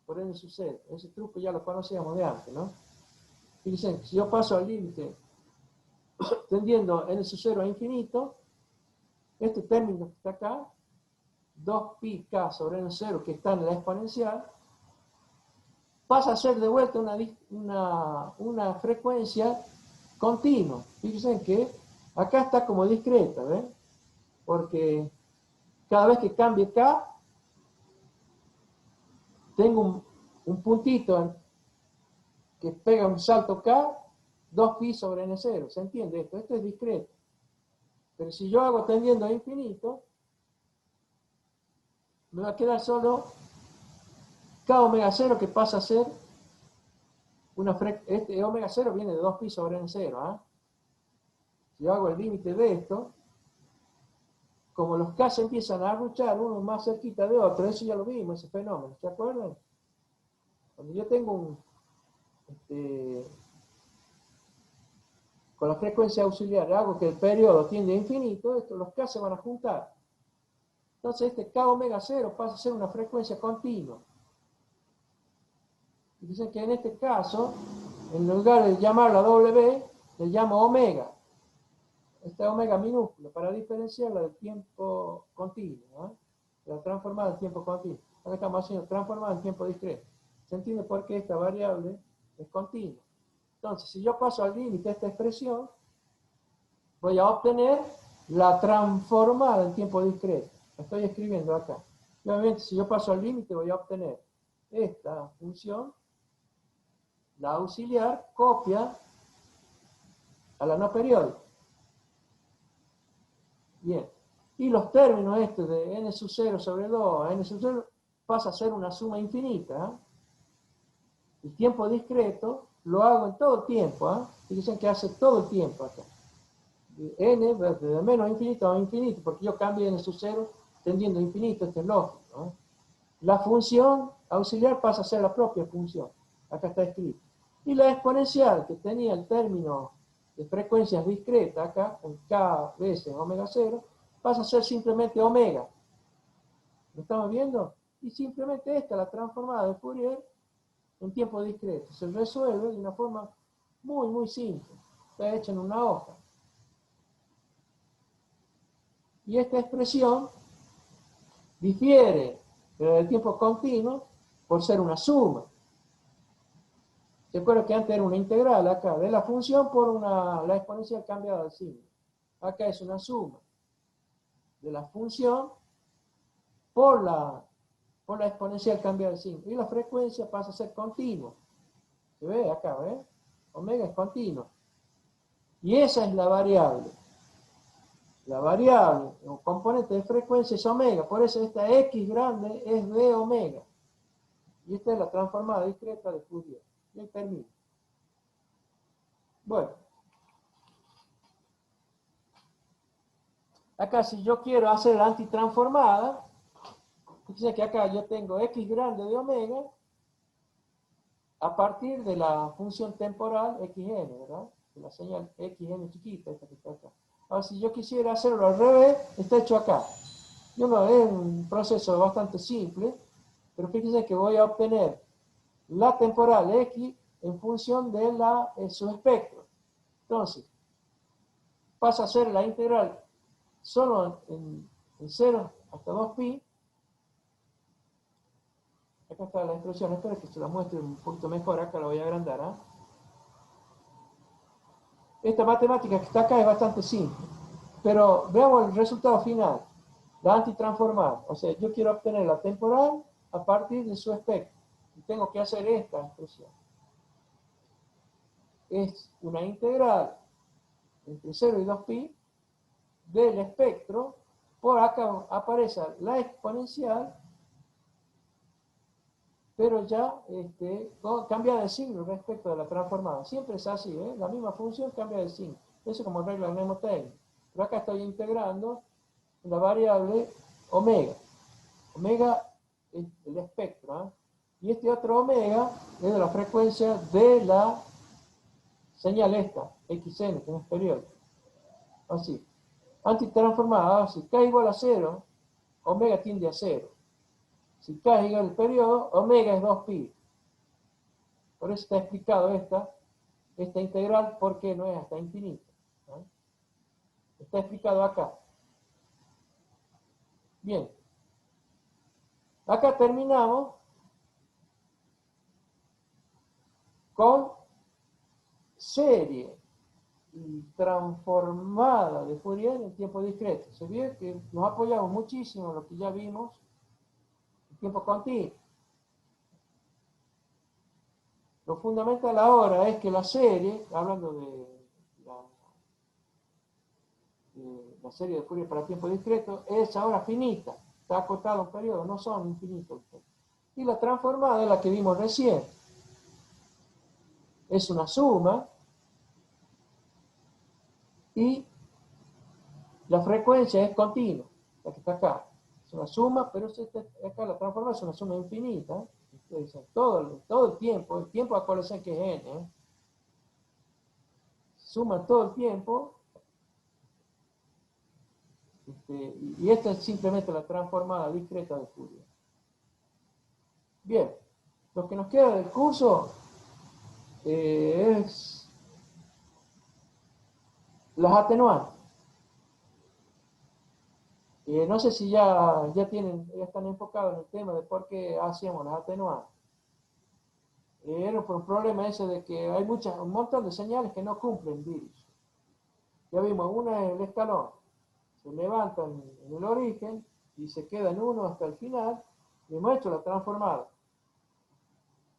por n sub 0. Ese truco ya lo conocíamos de antes, ¿no? Fíjense, si yo paso al límite tendiendo n sub 0 a infinito, este término que está acá, 2πk sobre n 0 que está en la exponencial, pasa a ser de vuelta una frecuencia continuo. Fíjense que acá está como discreta, ¿ven? Porque cada vez que cambie K, tengo un puntito que pega un salto K, 2pi sobre n0. ¿Se entiende esto? Esto es discreto. Pero si yo hago tendiendo a infinito, me va a quedar solo K omega 0 que pasa a ser este omega 0 viene de 2pi sobre n0. Si yo hago el límite de esto, como los K se empiezan a arruchar uno más cerquita de otro, eso ya lo vimos, ese fenómeno, ¿se acuerdan? Cuando yo tengo con la frecuencia auxiliar hago que el periodo tiende a infinito, los K se van a juntar. Entonces este K omega 0 pasa a ser una frecuencia continua. Dicen que en este caso, en lugar de llamarla W, le llamo omega. Esta omega minúscula, para diferenciarla del tiempo continuo, la transformada en tiempo continuo. Acá estamos haciendo transformada en tiempo discreto. ¿Se entiende por qué esta variable es continua? Entonces, si yo paso al límite de esta expresión, voy a obtener la transformada en tiempo discreto. La estoy escribiendo acá. Y obviamente, si yo paso al límite, voy a obtener esta función, la auxiliar, copia a la no periódica. Bien. Y los términos de n sub 0 sobre 2 a n sub 0 pasa a ser una suma infinita. El tiempo discreto lo hago en todo el tiempo. Dicen que hace todo el tiempo acá. N de menos infinito a infinito, porque yo cambio n sub 0 tendiendo a infinito, esto es lógico. La función auxiliar pasa a ser la propia función. Acá está escrito. Y la exponencial, que tenía el término de frecuencias discretas, acá, con K veces omega 0, pasa a ser simplemente omega. ¿Lo estamos viendo? Y simplemente esta, la transformada de Fourier, en tiempo discreto. Se resuelve de una forma muy, muy simple. Está hecha en una hoja. Y esta expresión difiere del tiempo continuo por ser una suma. ¿Se acuerdan que antes era una integral acá de la función por la exponencial cambiada de signo? Acá es una suma de la función por la exponencial cambiada de signo. Y la frecuencia pasa a ser continua. ¿Se ve acá, ve? Omega es continuo. Y esa es la variable. La variable o componente de frecuencia es omega. Por eso esta X grande es de omega. Y esta es la transformada discreta de Fourier. Y ahí termino. Bueno. Acá si yo quiero hacer la antitransformada, fíjense que acá yo tengo X grande de omega a partir de la función temporal xn, ¿verdad? De la señal xn chiquita, esta que está acá. Ahora, si yo quisiera hacerlo al revés, está hecho acá. Es un proceso bastante simple, pero fíjense que voy a obtener la temporal x en función de su espectro. Entonces, pasa a ser la integral solo en 0 hasta 2pi. Acá está la expresión, espero que se la muestre un poquito mejor, acá la voy a agrandar. Esta matemática que está acá es bastante simple, pero veamos el resultado final, la antitransformada. O sea, yo quiero obtener la temporal a partir de su espectro, y tengo que hacer esta expresión. Es una integral entre 0 y 2pi del espectro, por acá aparece la exponencial, pero ya cambia de signo respecto de la transformada. Siempre es así, la misma función cambia de signo. Eso como regla mnemotécnica. Pero acá estoy integrando la variable omega. Omega es el espectro. Y este otro omega es de la frecuencia de la señal esta, xn, que no es periódico. Así. Antitransformada, si k igual a 0, omega tiende a 0. Si k es igual al periodo, omega es 2pi. Por eso está explicado esta integral, porque no es hasta infinito. Está explicado acá. Bien. Acá terminamos con serie transformada de Fourier en tiempo discreto. Se ve que nos apoyamos muchísimo en lo que ya vimos en tiempo continuo. Lo fundamental ahora es que la serie, hablando de la serie de Fourier para tiempo discreto, es ahora finita, está acotada a un periodo, no son infinitos. Y la transformada es la que vimos recién. Es una suma y la frecuencia es continua, la que está acá. Es una suma, pero acá la transformada es una suma infinita. Ustedes dicen, todo el tiempo acuérdense que es n, suma todo el tiempo. Y esta es simplemente la transformada discreta de Fourier. Bien, lo que nos queda del curso es las atenuantes. No sé si ya están enfocados en el tema de por qué hacíamos las atenuantes. Era por un problema ese de que hay un montón de señales que no cumplen Dirichlet. Ya vimos, una es el escalón. Se levanta en el origen y se queda en 1 hasta el final. Y hemos hecho la transformada.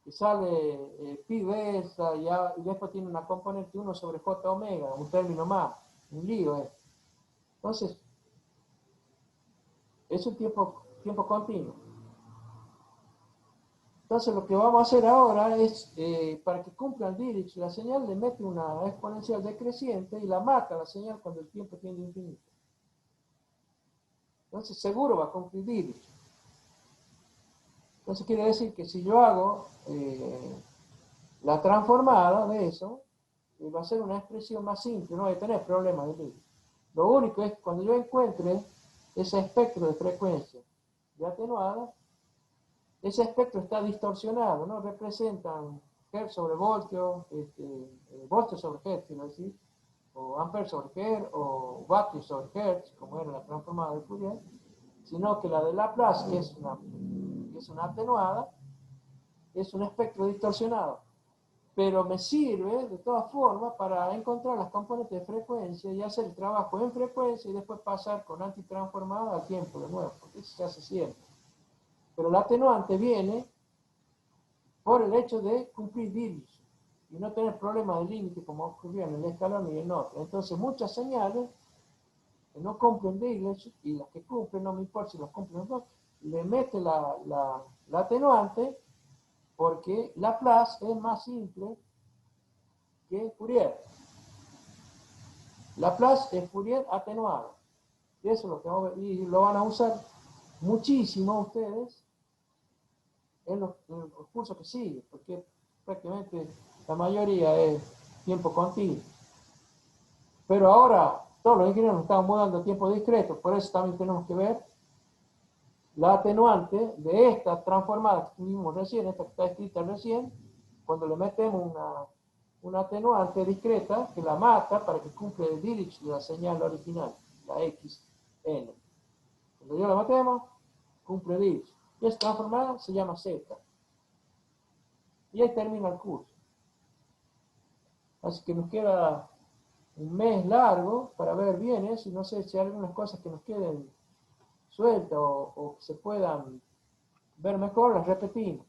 Y sale pi de esa y después tiene una componente 1 sobre j omega, un término más, un lío. Entonces, es un tiempo continuo. Entonces lo que vamos a hacer ahora es, para que cumpla el Dirichlet, la señal le mete una exponencial decreciente y la mata la señal cuando el tiempo tiende a infinito. Entonces seguro va a cumplir Dirichlet. Entonces quiere decir que si yo hago la transformada de eso, va a ser una expresión más simple, no voy a tener problemas de Dirichlet. Lo único es que cuando yo encuentre ese espectro de frecuencia de atenuada, ese espectro está distorsionado, ¿no? Representan Hertz sobre voltio, voltio sobre Hertz, quiero decir, o Ampere sobre Hertz, o Vatio sobre Hertz, como era la transformada de Fourier, sino que la de Laplace, que es una atenuada, es un espectro distorsionado. Pero me sirve, de todas formas, para encontrar las componentes de frecuencia y hacer el trabajo en frecuencia y después pasar con antitransformada al tiempo de nuevo, porque eso se hace siempre. Pero la atenuante viene por el hecho de cumplir Dirichlet y no tener problemas de límite como ocurrió en el escalón y en otro. Entonces muchas señales que no cumplen Dirichlet y las que cumplen, no me importa si las cumplen o no, le mete la atenuante porque Laplace es más simple que Fourier. Laplace es Fourier atenuado. Eso es lo que vamos a ver, y lo van a usar muchísimo ustedes en los cursos que siguen, porque prácticamente la mayoría es tiempo continuo. Pero ahora todos los ingenieros nos estamos mudando a tiempo discreto, por eso también tenemos que ver la atenuante de esta transformada que vimos recién, esta que está escrita recién, cuando le metemos una atenuante discreta que la mata para que cumpla el Dirichlet de la señal original, la xn. Cuando ya la matemos, cumple Dirichlet. Y esta transformada se llama Z. Y ahí termina el curso. Así que nos queda un mes largo para ver bien eso, y no sé si hay algunas cosas que nos queden sueltas o que se puedan ver mejor, las repetimos.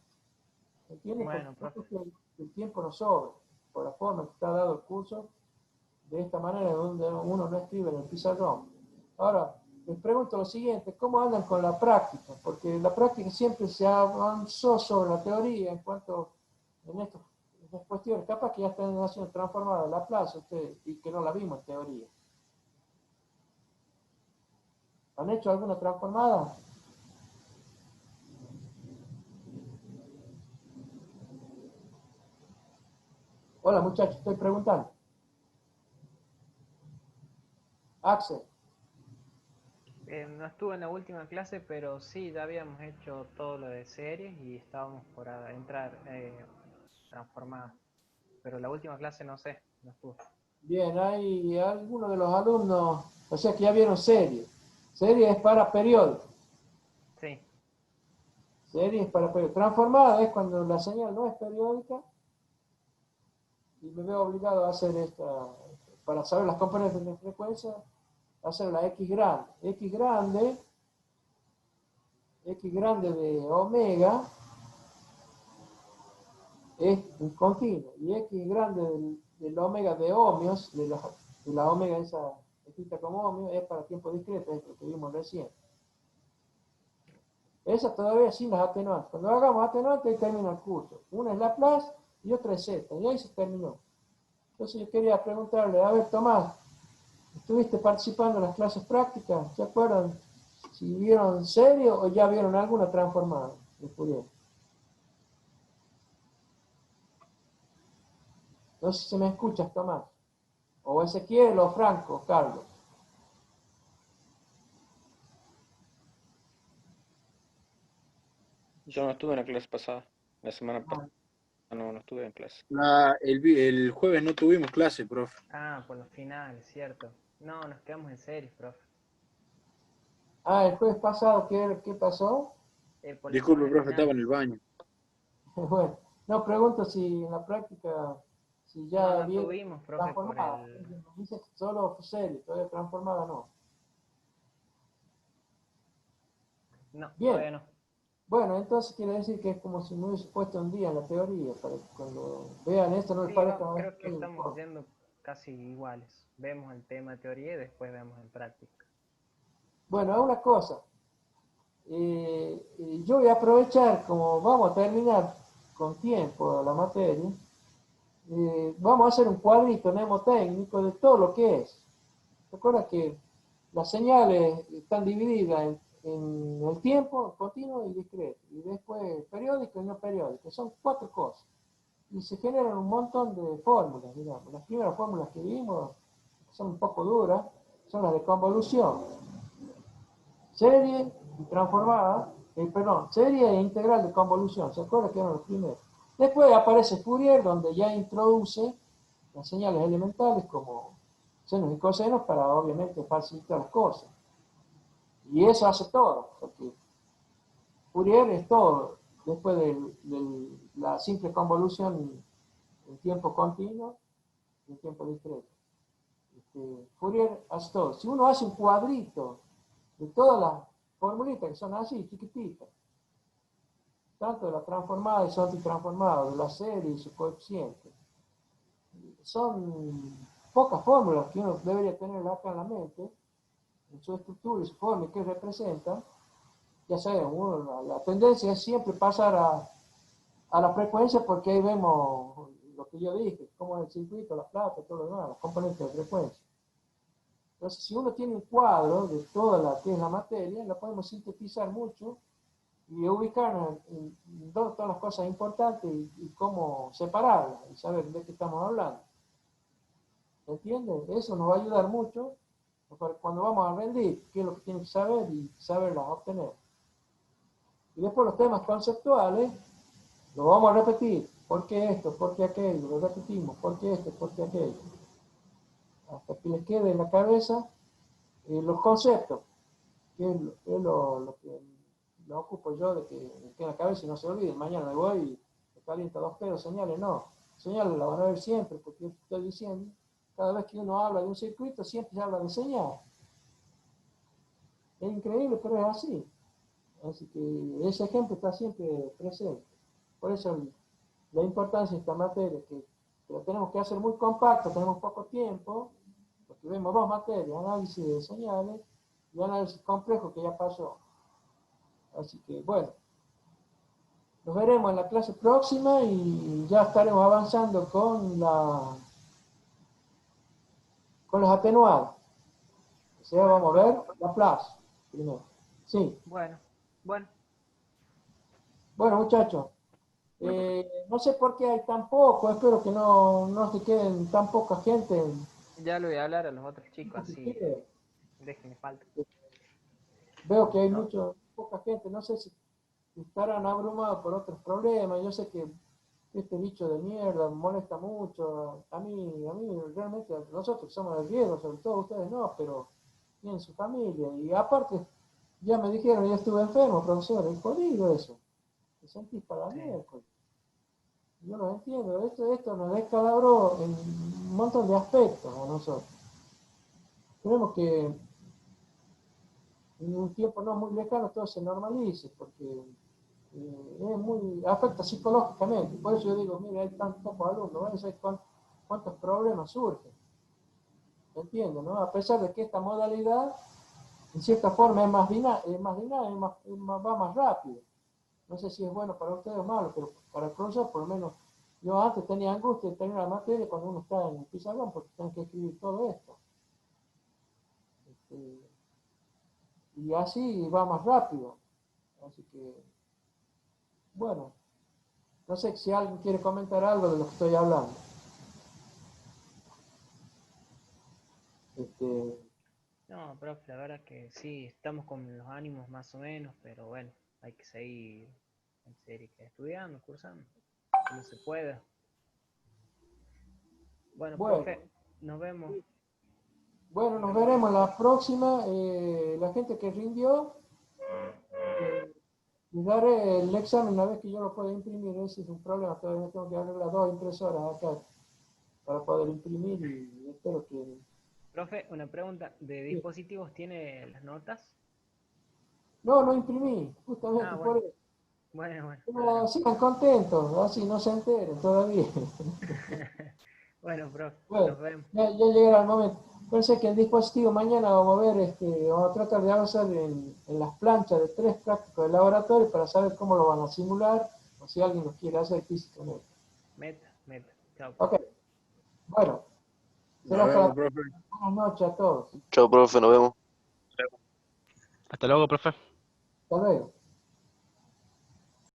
¿Entiendes? Bueno, Porque profe. el tiempo nos sobra, por la forma que está dado el curso, de esta manera donde uno no escribe en el pizarrón. Ahora, les pregunto lo siguiente, ¿cómo andan con la práctica? Porque la práctica siempre se avanzó sobre la teoría en cuanto en estas cuestiones, capaz que ya están haciendo transformada la plaza ustedes y que no la vimos en teoría. ¿Han hecho alguna transformada? Hola muchachos, estoy preguntando. Axel. No estuve en la última clase, pero sí, ya habíamos hecho todo lo de series y estábamos por entrar transformadas. Pero la última clase no sé, no estuve. Bien, hay algunos de los alumnos, o sea que ya vieron serie. Serie es para periodo. Sí, Serie es para periodo. Transformada es cuando la señal no es periódica y me veo obligado a hacer esta para saber las componentes de frecuencia, hacer la X grande. X grande de omega es un continuo, y X grande del omega de ohmios, de la omega esa escrita como ohmio, es para tiempo discreto, es lo que vimos recién. Esa todavía sin las atenuantes. Cuando hagamos atenuantes, ahí termina el curso. Una es Laplace y otra es Z, y ahí se terminó. Entonces yo quería preguntarle, a ver, Tomás, ¿estuviste participando en las clases prácticas? ¿Se acuerdan si vieron serio o ya vieron alguna transformada de Fourier? No sé si me escuchas, Tomás. O Ezequiel o Franco, Carlos. Yo no estuve en la clase pasada, la semana pasada no estuve en clase. El jueves no tuvimos clase, profe. Ah, por los finales, cierto. No, nos quedamos en series, profe. Ah, el jueves pasado, ¿qué pasó? Por el Disculpe, examen profe, estaba final. en el baño. Bueno, no pregunto si en la práctica, si ya No bien tuvimos, profe, por transformada. el... Dice que solo serie, todavía transformada no. No, Bien. todavía no. Bueno, entonces quiere decir que es como si me hubiese puesto un día en la teoría, para que cuando vean esto no les Sí, parezca creo que muy estamos corto. yendo casi iguales. Vemos el tema de teoría y después vemos el práctico. Bueno, una cosa. Yo voy a aprovechar, como vamos a terminar con tiempo la materia, vamos a hacer un cuadrito mnemotécnico de todo lo que es. Recuerda que las señales están divididas en el tiempo, continuo y discreto, y después periódico y no periódico. Son 4 cosas. Y se generan un montón de fórmulas, digamos. Las primeras fórmulas que vimos son un poco duras, son las de convolución. Serie y transformada, serie e integral de convolución, ¿se acuerdan que eran los primeros? Después aparece Fourier, donde ya introduce las señales elementales como senos y cosenos para obviamente facilitar las cosas. Y eso hace todo, porque Fourier es todo, después de la simple convolución en tiempo continuo y en tiempo discreto. Fourier hace todo. Si uno hace un cuadrito de todas las formulitas que son así, chiquititas, tanto de la transformada y su antitransformada, de la serie y su coeficiente, son pocas fórmulas que uno debería tener acá en la mente, en su estructura y su forma y qué representan. Ya sabemos, la tendencia es siempre pasar a la frecuencia, porque ahí vemos lo que yo dije, cómo es el circuito, la plata, todo lo demás, los componentes de frecuencia. Entonces, si uno tiene un cuadro de toda la que es la materia, la podemos sintetizar mucho y ubicar en dónde están las cosas importantes y cómo separarlas y saber de qué estamos hablando. ¿Entienden? Eso nos va a ayudar mucho cuando vamos a rendir, qué es lo que tienen que saber y saberlas obtener. Y después los temas conceptuales, lo vamos a repetir. ¿Por qué esto? ¿Por qué aquello? Lo repetimos. ¿Por qué esto? ¿Por qué aquello? Hasta que les quede en la cabeza los conceptos, que es lo que me ocupo yo de que me quede en la cabeza y no se olviden. Mañana me voy y me calienta 2 pedos, señales, no. Señales las van a ver siempre, porque yo estoy diciendo, cada vez que uno habla de un circuito, siempre se habla de señal. Es increíble, pero es así. Así que ese ejemplo está siempre presente. Por eso la importancia de esta materia, que lo tenemos que hacer muy compacto, tenemos poco tiempo, porque vemos 2 materias, análisis de señales y análisis complejo, que ya pasó. Así que bueno, nos veremos en la clase próxima y ya estaremos avanzando con las atenuadas. O sea, vamos a ver Laplace primero. Sí. Bueno. Bueno, muchachos. No sé por qué hay tan poco, espero que no se queden tan poca gente. Ya le voy a hablar a los otros chicos, así déjenme falta. Veo que hay No. poca gente, no sé si estarán abrumados por otros problemas. Yo sé que este bicho de mierda molesta mucho. A mí realmente, nosotros somos de riesgo, sobre todo ustedes no, pero tienen su familia. Y aparte, ya me dijeron, yo estuve enfermo, profesor, es jodido eso. Te sentís para la miércoles. yo lo entiendo, esto nos descalabró en un montón de aspectos a nosotros. Tenemos que en un tiempo no muy lejano todo se normalice, porque afecta psicológicamente. Por eso yo digo, mira, hay tan pocos alumnos, ¿ves? Hay cuántos problemas surgen. ¿Entiendes? ¿No? A pesar de que esta modalidad, en cierta forma, es más dinámica, va más rápido. No sé si es bueno para ustedes o malo, pero para el profesor, por lo menos, yo antes tenía angustia de tener la materia cuando uno está en el pizarrón, porque tengo que escribir todo esto. Y así va más rápido. Así que, bueno, no sé si alguien quiere comentar algo de lo que estoy hablando. No, profe, la verdad que sí, estamos con los ánimos más o menos, pero bueno, hay que seguir estudiando, cursando, como se pueda. Bueno, Bueno, profe, nos vemos. bueno, nos veremos la próxima. La gente que rindió, les daré el examen una vez que yo lo pueda imprimir. Ese es un problema, todavía tengo que arreglar 2 impresoras acá para poder imprimir y espero que... Profe, una pregunta, ¿de dispositivos tiene las notas? No imprimí, justamente Ah, por bueno, eso. bueno. Pero sigan contentos, así no se enteren todavía. Bueno, profe, Bueno, nos vemos. ya llegará el momento. Pensé que el dispositivo mañana vamos a ver, vamos a tratar de avanzar en las planchas de 3 prácticos de laboratorio para saber cómo lo van a simular o si alguien lo quiere hacer físicamente. Meta. Chao, Ok, profe. bueno, será Nos hasta la vemos, profe. buenas noches a todos. Chao, profe, nos vemos. Hasta luego, profe. Hasta luego.